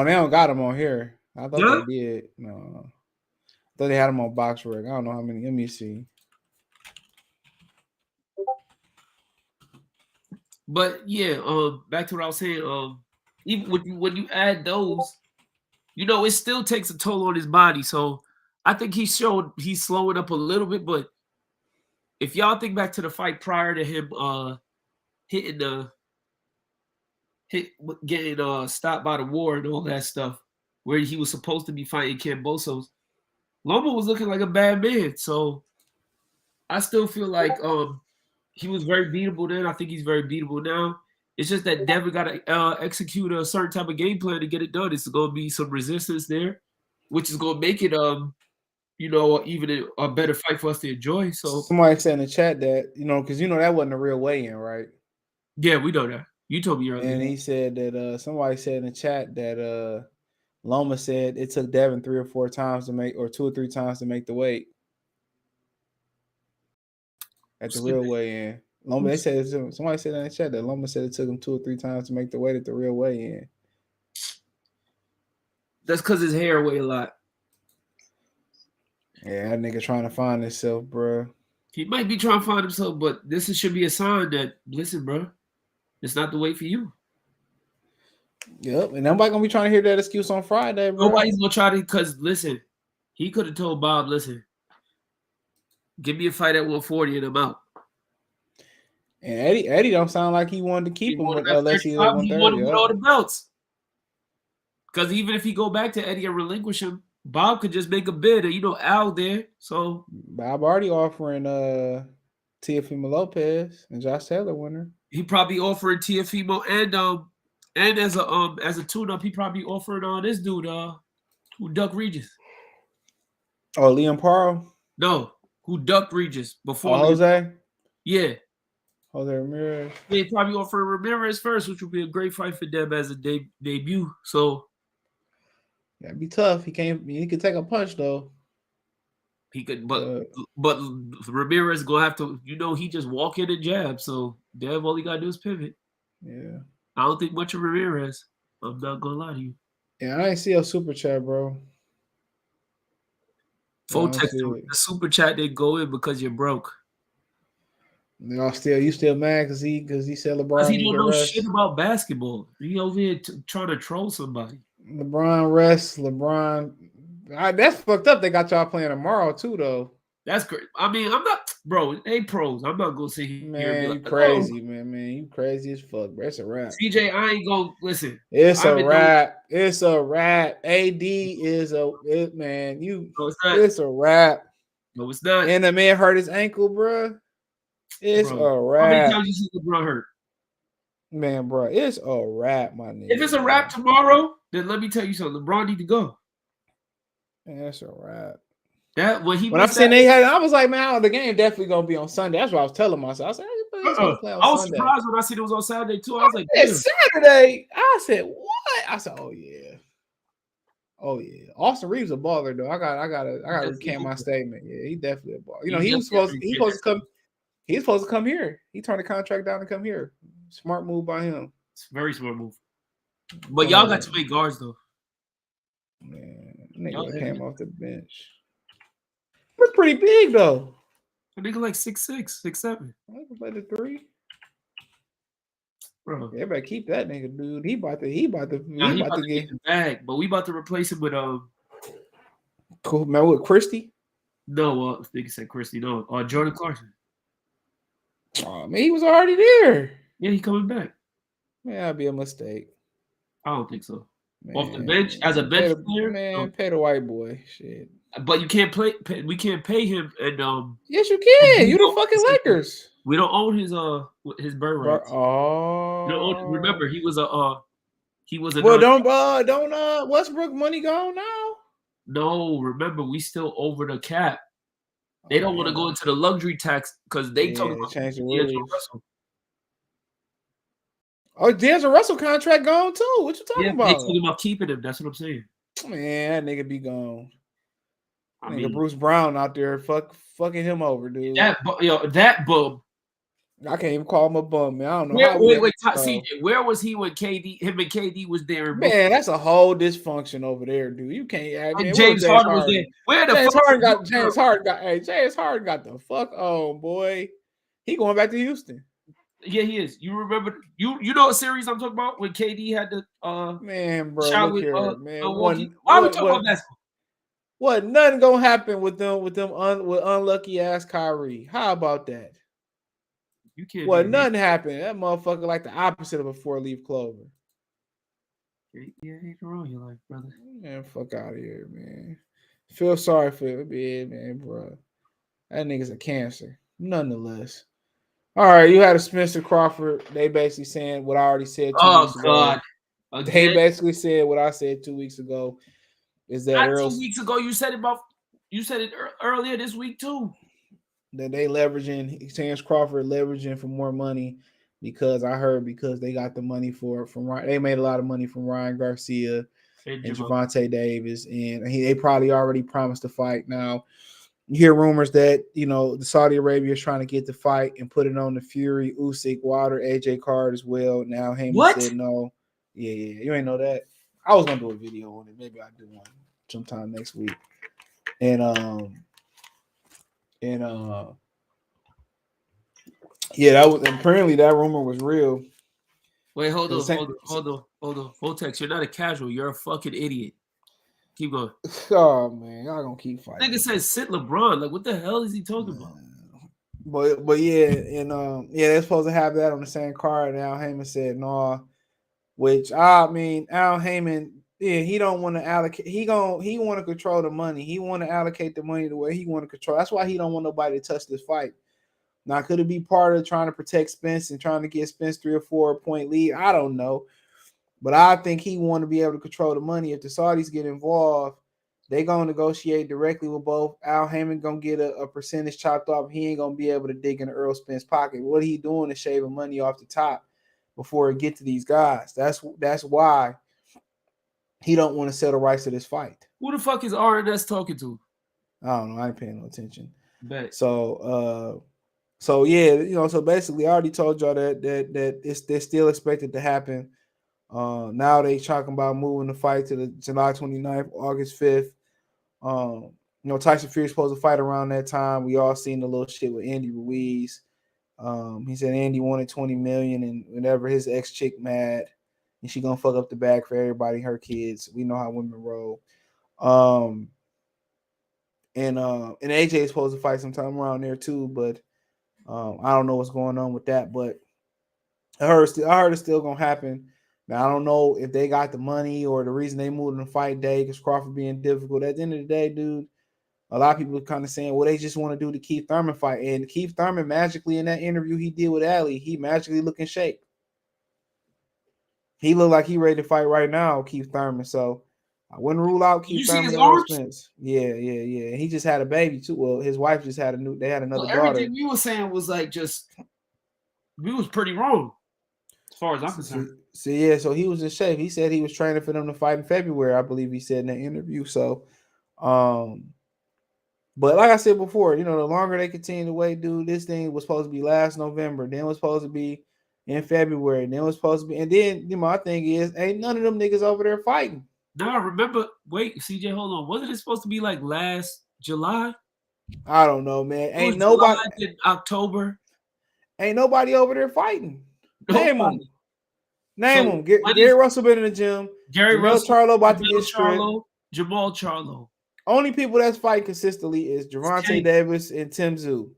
they don't got them on here. I thought they did. No. I thought they had them on BoxRec. I don't know how many. Let me see. But yeah, back to what I was saying. Even when you add those, it still takes a toll on his body. So I think he's slowing up a little bit. But if y'all think back to the fight prior to him getting stopped by the war and all that stuff, where he was supposed to be fighting Cambosos, Loma was looking like a bad man. So I still feel like he was very beatable then. I think he's very beatable now. It's just that Devin got to execute a certain type of game plan to get it done. It's going to be some resistance there, which is going to make it, even a better fight for us to enjoy. So somebody said in the chat that, because that wasn't a real weigh-in, right? Yeah, we know that. You told me earlier. And he said that somebody said in the chat that Loma said it took Devin 3 or 4 times to make, or 2 or 3 times to make the weight at the real weigh-in. Loma, somebody said in the chat that Loma said it took him 2 or 3 times to make the weight at the real weigh-in. That's because his hair weigh a lot. Yeah, that nigga trying to find himself, bro. He might be trying to find himself, but this should be a sign that, listen, bro, it's not the way for you. Yep, and nobody gonna be trying to hear that excuse on Friday, bro. Nobody's gonna try to, because listen, he could have told Bob, listen, give me a fight at 140 and I'm out. And Eddie don't sound like he wanted to keep him unless he was 130. He wanted to get all the belts. Because even if he go back to Eddie and relinquish him, Bob could just make a bid, and Al there. So Bob already offering Teofimo Lopez and Josh Taylor winner. He probably offering Teofimo and as a tune-up, he probably offering this dude who ducked Regis. Oh, Liam Parle? No, who ducked Regis before Jose? Yeah. Jose Ramirez. They probably offering Ramirez first, which would be a great fight for them as a debut. So that'd be tough. He could take a punch though. He could, but Ramirez gonna have to, he just walk in and jab. So Dev all he gotta do is pivot. Yeah. I don't think much of Ramirez. I'm not gonna lie to you. Yeah, I ain't see a super chat, bro. Fotex, the super chat didn't go in because you're broke. You still mad because he said LeBron. Because he don't know shit about basketball. He over here trying to troll somebody. LeBron rest. LeBron. That's fucked up. They got y'all playing tomorrow too, though. That's great. I mean, I'm not, bro. They pros. I'm not gonna sit here. Man, you crazy, man. You crazy as fuck, bro. It's a wrap. CJ, I ain't gonna listen. It's a wrap. It's a wrap. AD is man. No, it's not. It's a wrap. No, it's not. And the man hurt his ankle, bro. It's a wrap. How many times you see LeBron hurt? Man, bro, it's a wrap, my nigga. If it's a wrap tomorrow, then let me tell you something. LeBron need to go. Man, that's a wrap. When I'm saying they had, I was like, man, the game definitely gonna be on Sunday. That's what I was telling myself. I said, I was surprised when I seen it was on Saturday too. I was like, it's Saturday. I said, what? I said, oh yeah. Austin Reeves a baller though. I gotta recant my statement. Yeah, he definitely a baller. He was supposed to come here. He turned the contract down to come here. Smart move by him. It's a very smart move. But y'all got too many guards though. Man, nigga came off the bench. We're pretty big though. A nigga like 6'6", 6'7". I can play the 3. Bro, everybody keep that nigga, dude. He about to get the bag, but we about to replace him with cool man with Christie. No, I think he said Christie. No, Jordan Clarkson. Oh man, he was already there. Yeah, he coming back. Man, that'd be a mistake. I don't think so. Man, off the bench as a bench player, man, pay the white boy. Shit. But you can't we can't pay him, and yes, you can. You the fucking Lakers. We don't own his bird rights. Remember, he was a. Well, don't Westbrook money gone now? No, remember we still over the cap. They don't want to go into the luxury tax because they talking about changing rules. Oh, D'Angelo Russell contract gone too. What you talking about? They talking about keeping him. That's what I'm saying. Man, that nigga be gone. Nigga Bruce Brown out there fucking him over, dude. That bum. I can't even call him a bum, man. I don't know. Wait, CJ, where was he when him and KD was there? Man, that's a whole dysfunction over there, dude. You can't. Man, James Harden was there. Where the James Harden got the fuck on, boy. He going back to Houston. Yeah, he is. You remember? You know what series I'm talking about when KD had the man, bro. Look here, man. Why are we talking about basketball? What? Nothing gonna happen with unlucky ass Kyrie. How about that? You can't. What? Nothing happened. That motherfucker like the opposite of a 4-leaf clover. Yeah, ain't wrong your life, brother. Man, fuck out of here, man. Feel sorry for it, man, bro. That nigga's a cancer. Nonetheless. All right, you had a Spencer Crawford. They basically saying what I already said 2 weeks ago. God. They basically said what I said 2 weeks ago. Is that Errol? 2 weeks ago you said it earlier this week too. That they leveraging Terence Crawford leveraging for more money because they got the money from they made a lot of money from Ryan Garcia and Javonte Davis, and they probably already promised to fight. Now you hear rumors that the Saudi Arabia is trying to get the fight and put it on the Fury, Usyk, Wilder, AJ Card as well. Now Haney said no. Yeah, you ain't know that. I was gonna do a video on it. Maybe I'll do one sometime next week. And yeah, that was apparently that rumor was real. Wait, hold on. Voltex, you're not a casual. You're a fucking idiot. Keep going. Oh man, y'all gonna keep fighting. Nigga said sit LeBron. Like, what the hell is he talking about? But yeah, and they're supposed to have that on the same card. And Al Heyman said no, which I mean, Al Heyman Yeah, he don't want to allocate. He want to control the money. He want to allocate the money the way he want to control. That's why he don't want nobody to touch this fight. Now, could it be part of trying to protect Spence and trying to get Spence 3 or 4 point lead? I don't know, but I think he want to be able to control the money. If the Saudis get involved, they gonna negotiate directly with both. Al Heyman gonna get a percentage chopped off. He ain't gonna be able to dig in Earl Spence pocket. What he doing is shaving money off the top before it get to these guys. That's why he don't want to sell the rights to this fight. Who the fuck is RNS talking to? I don't know. I ain't paying no attention. Bet. So yeah, so basically, I already told y'all that they're still expected to happen. Now they talking about moving the fight to the July 29th, August 5th. Tyson Fury's supposed to fight around that time. We all seen the little shit with Andy Ruiz. He said Andy wanted $20 million, and whenever his ex chick mad, and she gonna fuck up the bag for everybody, her kids. We know how women roll. And AJ is supposed to fight sometime around there too, but I don't know what's going on with that. But I heard it's still gonna happen. Now I don't know if they got the money or the reason they moved in the fight day because Crawford being difficult. At the end of the day, dude, a lot of people are kind of saying, well, they just want to do the Keith Thurman fight. And Keith Thurman magically in that interview he did with Ali, he magically look in shape. He looked like he ready to fight right now, Keith Thurman. So I wouldn't rule out Keith Thurman and Spence. Yeah. He just had a baby too. Well, his wife just had they had another daughter. Everything you were saying was like we was pretty wrong as far as I'm concerned. So he was in shape. He said he was training for them to fight in February, I believe he said in that interview. So, but like I said before, the longer they continue to wait, dude, this thing was supposed to be last November, then it was supposed to be in February, then it was supposed to be, and then my thing is, ain't none of them niggas over there fighting. No, remember, wait, CJ, hold on. Wasn't it supposed to be like last July? I don't know, man. Ain't nobody in October. Ain't nobody over there fighting. Nobody. Name them. Gary Russell been in the gym. Gary Russell, Charlo about to get stripped. Jamal Charlo. Only people that's fighting consistently is Gervonta Davis and Tim Tszyu.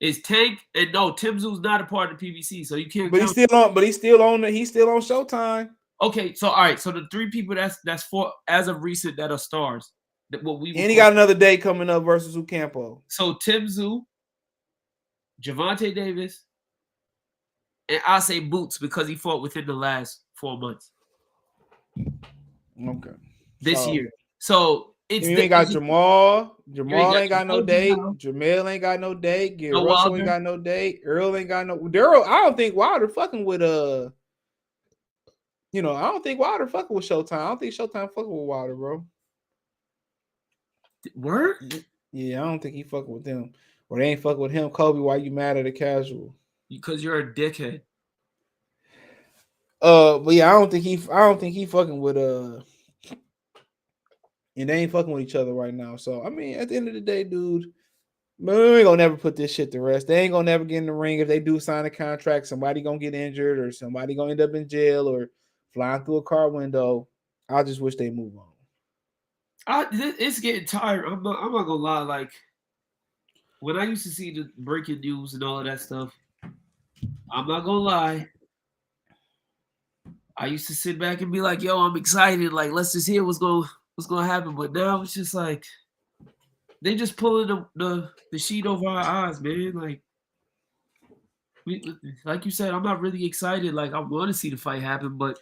Is Tank and no, Tim Tszyu's not a part of the PBC, so you can't. But he's still on. But he's still on Showtime. Okay, so all right, so the three people that's for as of recent that are stars. He got another day coming up versus Ocampo. So Tim Tszyu, Gervonta Davis, and I say Boots because he fought within the last 4 months. Okay. This year. So it's you ain't got Jamal. Jamal ain't got no date. Jamel ain't got no date. Gary Russell ain't got no date. Earl ain't got no. Daryl, I don't think Wilder fucking with I don't think Wilder fucking with Showtime. I don't think Showtime fucking with Wilder, bro. Word? Yeah, I don't think he fucking with them. Or they ain't fucking with him. Kobe, why you mad at a casual? Because you're a dickhead. But yeah, I don't think he fucking with and they ain't fucking with each other right now. So I mean, at the end of the day, dude, we ain't gonna never put this shit to rest. They ain't gonna never get in the ring. If they do sign a contract, somebody gonna get injured or somebody gonna end up in jail or flying through a car window. I just wish they move on. It's getting tired. I'm not gonna lie. Like when I used to see the breaking news and all of that stuff, I'm not gonna lie. I used to sit back and be like, "Yo, I'm excited. Like, let's just hear what's gonna happen." But now it's just like they just pulling the sheet over our eyes, man. Like you said, I'm not really excited. Like I want to see the fight happen, but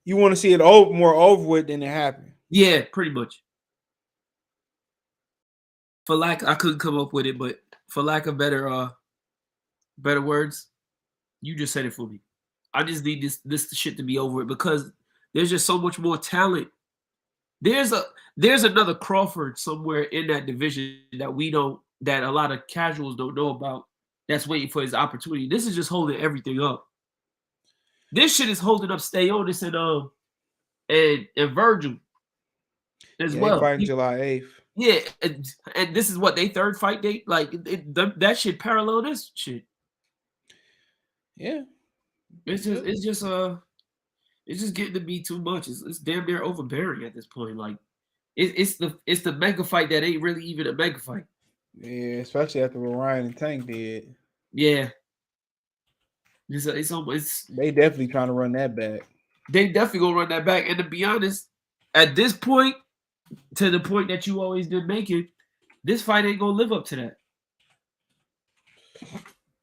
you want to see it more over with than it happened. Yeah, pretty much. I couldn't come up with it, but for lack of better words, you just said it for me. I just need this shit to be over it because there's just so much more talent. There's another Crawford somewhere in that division that a lot of casuals don't know about. That's waiting for his opportunity. This is just holding everything up. This shit is holding up Stayonis and Virgil as well. Fighting July 8th. Yeah, and this is what they third fight date. Like that shit parallel this shit. Yeah, it's just getting to be too much. It's damn near overbearing at this point. Like it's the mega fight that ain't really even a mega fight. Yeah, especially after what Ryan and Tank did. Yeah, it's they definitely trying to run that back. They definitely gonna run that back. And to be honest, at this point, to the point that you always did make it, this fight ain't gonna live up to that.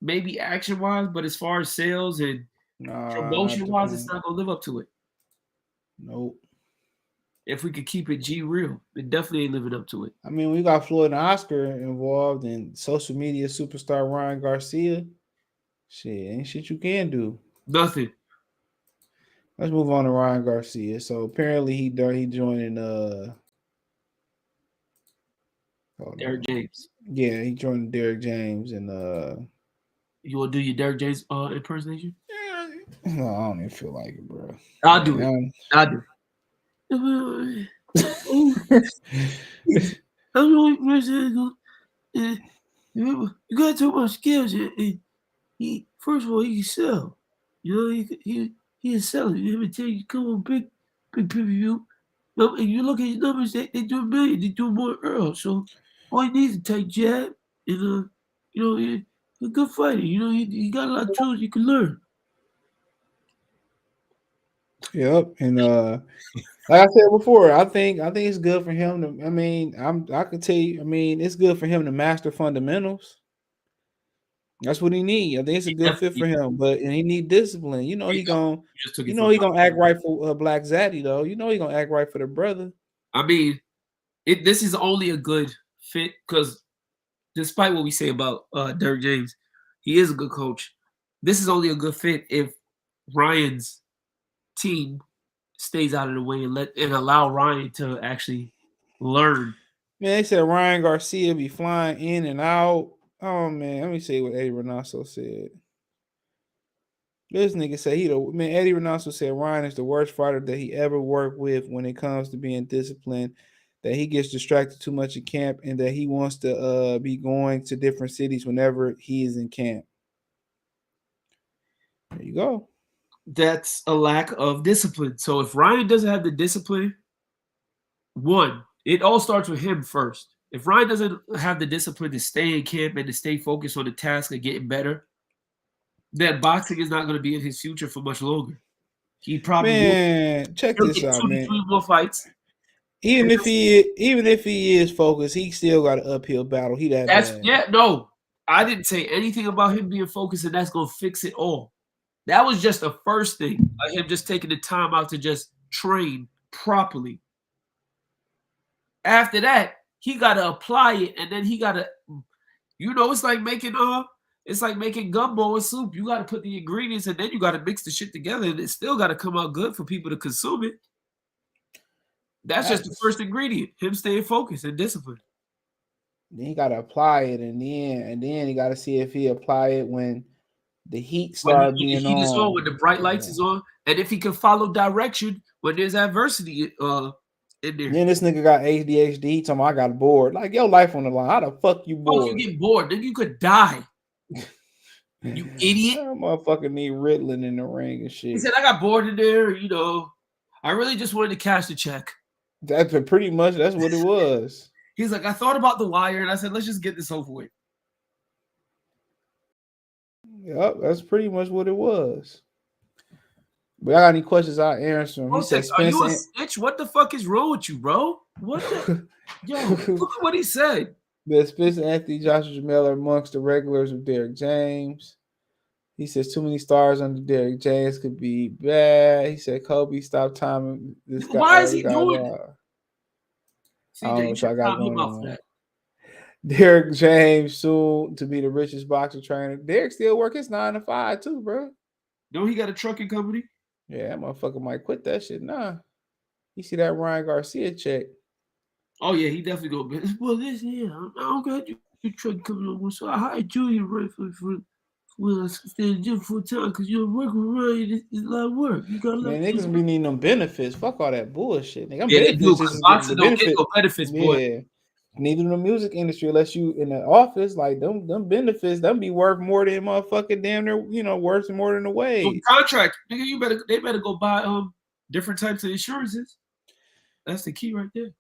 Maybe action wise, but as far as sales and promotion wise, it's not gonna live up to it. Nope. If we could keep it G real, it definitely ain't living up to it. I mean, we got Floyd and Oscar involved in social media superstar Ryan Garcia. Shit, ain't shit you can do. Nothing. Let's move on to Ryan Garcia. So apparently he joining Derrick James. Yeah, he joined Derrick James and you want to do your Derrick James impersonation? No, I don't even feel like it, bro. I'll do it. I'll do it. I'm the only person you got too much skills. He first of all, he can sell. You know, he can sell it. Let me tell you, come on, big preview. And you look at his numbers, they do a million, they do more Errol. So all he needs is a tight jab and you know, he's a good fighter. You know, he got a lot of tools you can learn. Yep, and like I said before, I think it's good for him to. I mean, I can tell you. I mean, it's good for him to master fundamentals. That's what he need. I think it's a good fit for him, but he need discipline. You know he gonna act right for Black Zaddy though. You know he gonna act right for the brother. I mean, this is only a good fit because despite what we say about Derrick James, he is a good coach. This is only a good fit if Ryan's team stays out of the way and allow Ryan to actually learn. Man, they said Ryan Garcia be flying in and out. Oh man, let me see what Eddie Renasso said. This nigga said Eddie Renasso said Ryan is the worst fighter that he ever worked with when it comes to being disciplined, that he gets distracted too much in camp, and that he wants to be going to different cities whenever he is in camp. There you go. That's a lack of discipline. So if Ryan doesn't have the discipline, one, it all starts with him first. If Ryan doesn't have the discipline to stay in camp and to stay focused on the task of getting better, then boxing is not going to be in his future for much longer. He probably check this out, man. 2 more fights. Even if he is focused, he still got an uphill battle. No. I didn't say anything about him being focused, and that's going to fix it all. That was just the first thing, him just taking the time out to just train properly. After that, he got to apply it, and then he got to, it's like making gumbo and soup. You got to put the ingredients, and then you got to mix the shit together, and it still got to come out good for people to consume it. That's just the first ingredient, him staying focused and disciplined. Then he got to apply it, and then he got to see if he apply it when the heat starts being the heat is on, when the bright lights is on, and if he can follow direction when there's adversity in there. Then this nigga got ADHD. He talking about I got bored. Like your life on the line. How the fuck you bored? You get bored, then you could die. You idiot. That motherfucker need Ritalin in the ring and shit. He said I got bored in there. I really just wanted to cash the check. That's pretty much that's what it was. He's like, I thought about The Wire, and I said, let's just get this over with. Yep, that's pretty much what it was. But I got any questions, I'll answer them. He said, "Are you a snitch? What the fuck is wrong with you, bro? What? Yo, look at what he said." The Spence, Anthony, Joshua Jamel are amongst the regulars of Derrick James. He says too many stars under Derrick James could be bad. He said, Kobe, stop timing this guy. Why is he doing that? I don't know what y'all got going on. Derrick James soon to be the richest boxer trainer. Derrick still work his 9 to 5 too, bro. Don't he got a trucking company? Yeah, that motherfucker might quit that shit. Nah. You see that Ryan Garcia check? Oh yeah, he definitely go. Well, I don't got your truck coming on, so I hired Julian right for stay in the gym full time because you're working with Ryan. It's a lot of work. You got man, niggas be needing them benefits. Fuck all that bullshit. Nigga, they do. Boxing don't get no benefits, boy. Yeah. Neither in the music industry, unless you in the office, like them benefits, them be worth more than motherfucking damn near, worth more than the wage. Contract, nigga, they better go buy different types of insurances. That's the key right there.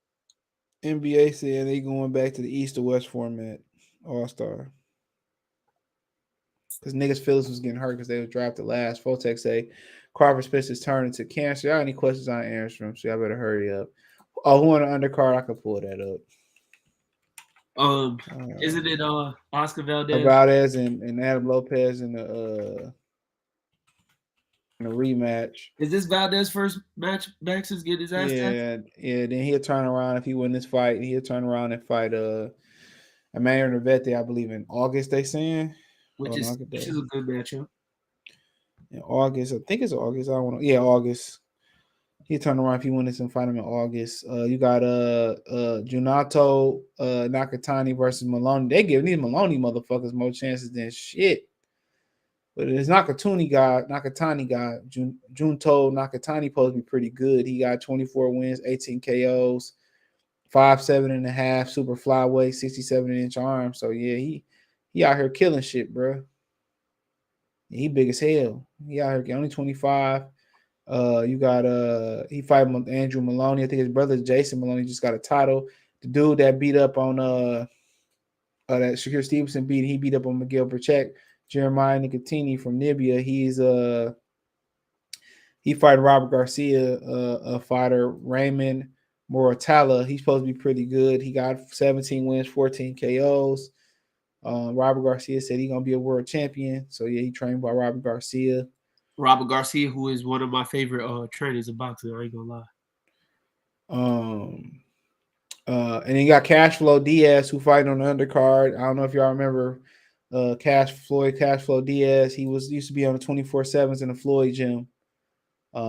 NBA said they going back to the East or West format, All-Star. Because niggas' feelings was getting hurt because they was drafted last. Fotex say Crawford Spence is turning to cancer. Y'all any questions on answer them? So y'all better hurry up. Oh, who on the undercard? I can pull that up. Isn't it Oscar Valdez? Valdez and Adam Lopez in the rematch. Is this Valdez first match back since getting his ass tapped? Yeah. Then he'll turn around if he win this fight. He'll turn around and fight Emmanuel Navete, I believe, in August. They saying, which is a good matchup. In August, I think it's August. I don't know. Yeah, August. He'll turn around if he wins this and fight him in August. You got Junato Nakatani versus Maloney. They giving these Maloney motherfuckers more chances than shit. But it's Nakatani guy, Junto Nakatani supposed to be pretty good. He got 24 wins, 18 KOs, 5'7.5", super flyweight, 67-inch arm. So yeah, he out here killing shit, bro. He big as hell. He out here only 25. You got he fighting with Andrew Maloney. I think his brother Jason Maloney just got a title. The dude that beat up on that Shakur Stevenson he beat up on Miguel Burchak. Jeremiah Nicotini from Libya. He fighting Robert Garcia, a fighter, Raymond Moratala. He's supposed to be pretty good. He got 17 wins, 14 KOs. Robert Garcia said he's gonna be a world champion. So yeah, he trained by Robert Garcia. Robert Garcia, who is one of my favorite trainers in boxing, I ain't gonna lie. And then you got Cashflow Diaz, who fighting on the undercard. I don't know if y'all remember Cashflow Diaz. He used to be on the 24/7s in the Floyd gym.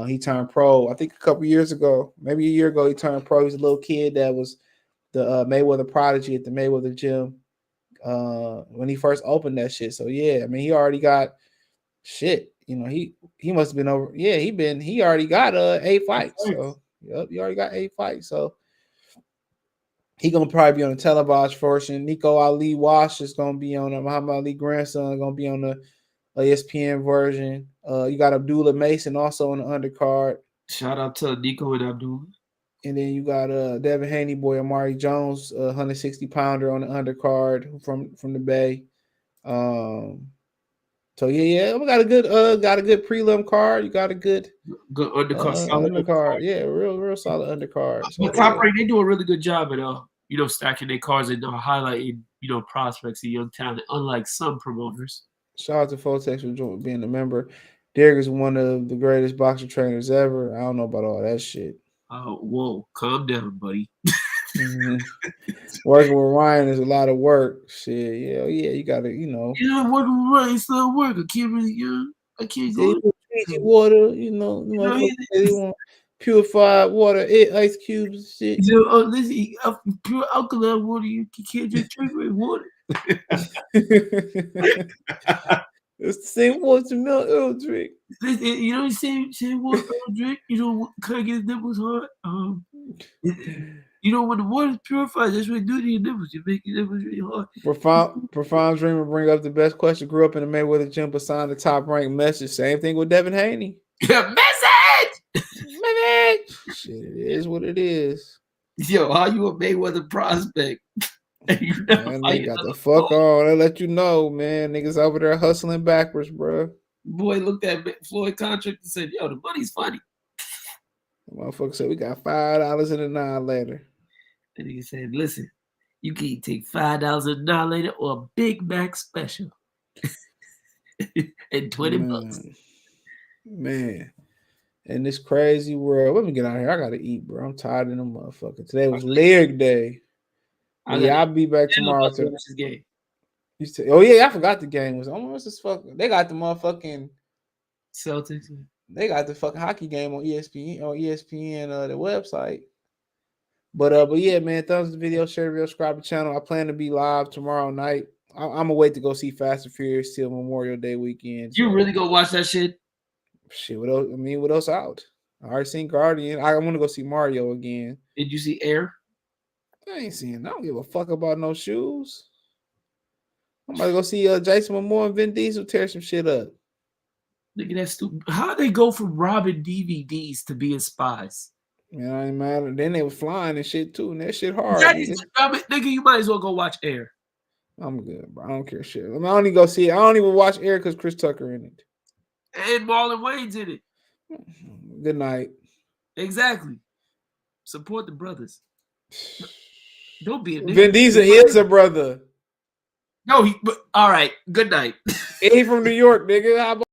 He turned pro, I think a couple years ago, maybe a year ago. He turned pro. He was a little kid that was the Mayweather prodigy at the Mayweather gym when he first opened that shit. So yeah, I mean, he already got shit. You know, he must have been over. Yeah, he already got 8 fights. So yep, he already got 8 fights. So he gonna probably be on the televised version. Nico Ali Wash is gonna be on the Muhammad Ali grandson, gonna be on the ESPN version. You got Abdullah Mason also on the undercard. Shout out to Nico and Abdullah. And then you got Devin Haney boy Amari Jones, 160 pounder on the undercard from the Bay. So yeah, we got a good prelim card. You got a good undercard, undercard. Yeah, real solid undercard. So, but Top Rank, they do a really good job at stacking their cards and highlighting prospects and young talent, unlike some promoters. Shout out to Fotex for being a member. Derrick is one of the greatest boxer trainers ever. I don't know about all that shit. Oh, whoa, calm down, buddy. Mm-hmm. Working with Ryan is a lot of work. Shit, yeah, you gotta, Yeah, working with Ryan, it's not work. I can't really, I can't go. Easy water, they want purified water, ice cubes, and shit. Listen, pure alkaline water. You can't just drink water. It's the same water milk Earl drink. Listen, same water Earl drink. Kind of get his nipples hard. When the water is purified, that's what you do to your nipples. You make your nipples really hard. Profound Dreamer bring up the best question. Grew up in the Mayweather gym, but signed the top ranked message. Same thing with Devin Haney. Message! Shit, it is what it is. Yo, how you a Mayweather prospect? Man, they got the fuck on. I let you know, man. Niggas over there hustling backwards, bro. Boy looked at Floyd contract and said, yo, the money's funny. The motherfucker said, we got $5 in a $9 And he said, listen, you can take $5 a $9 or a Big Mac special. And $20. Man. In this crazy world. Let me get out of here. I gotta eat, bro. I'm tired of them motherfuckers. Today was leg day. I'll be back tomorrow. Game. Oh yeah, I forgot the game was. What's this fucking? They got the motherfucking Celtics. They got the fucking hockey game on ESPN the website. But yeah, man, thumbs up the video, share the video, subscribe to the channel. I plan to be live tomorrow night. I'm gonna wait to go see Fast and Furious till Memorial Day weekend. You really go watch that shit? Shit, what else? I mean, what else out? I already seen Guardian. I want to go see Mario again. Did you see Air? I ain't seen. I don't give a fuck about no shoes. I'm about to go see Jason Momoa and Vin Diesel tear some shit up. Nigga, that's stupid. How they go from robbing DVDs to being spies? Man, I ain't matter. Then they was flying and shit too, and that shit hard. Nigga, you might as well go watch Air. I'm good, bro. I don't care shit. I don't even go see it. I don't even watch Air because Chris Tucker in it. And Marlon Wayne's in it. Good night. Exactly. Support the brothers. Don't be a nigga. Vin Diesel is a brother. No, all right. Good night. He from New York, nigga. How about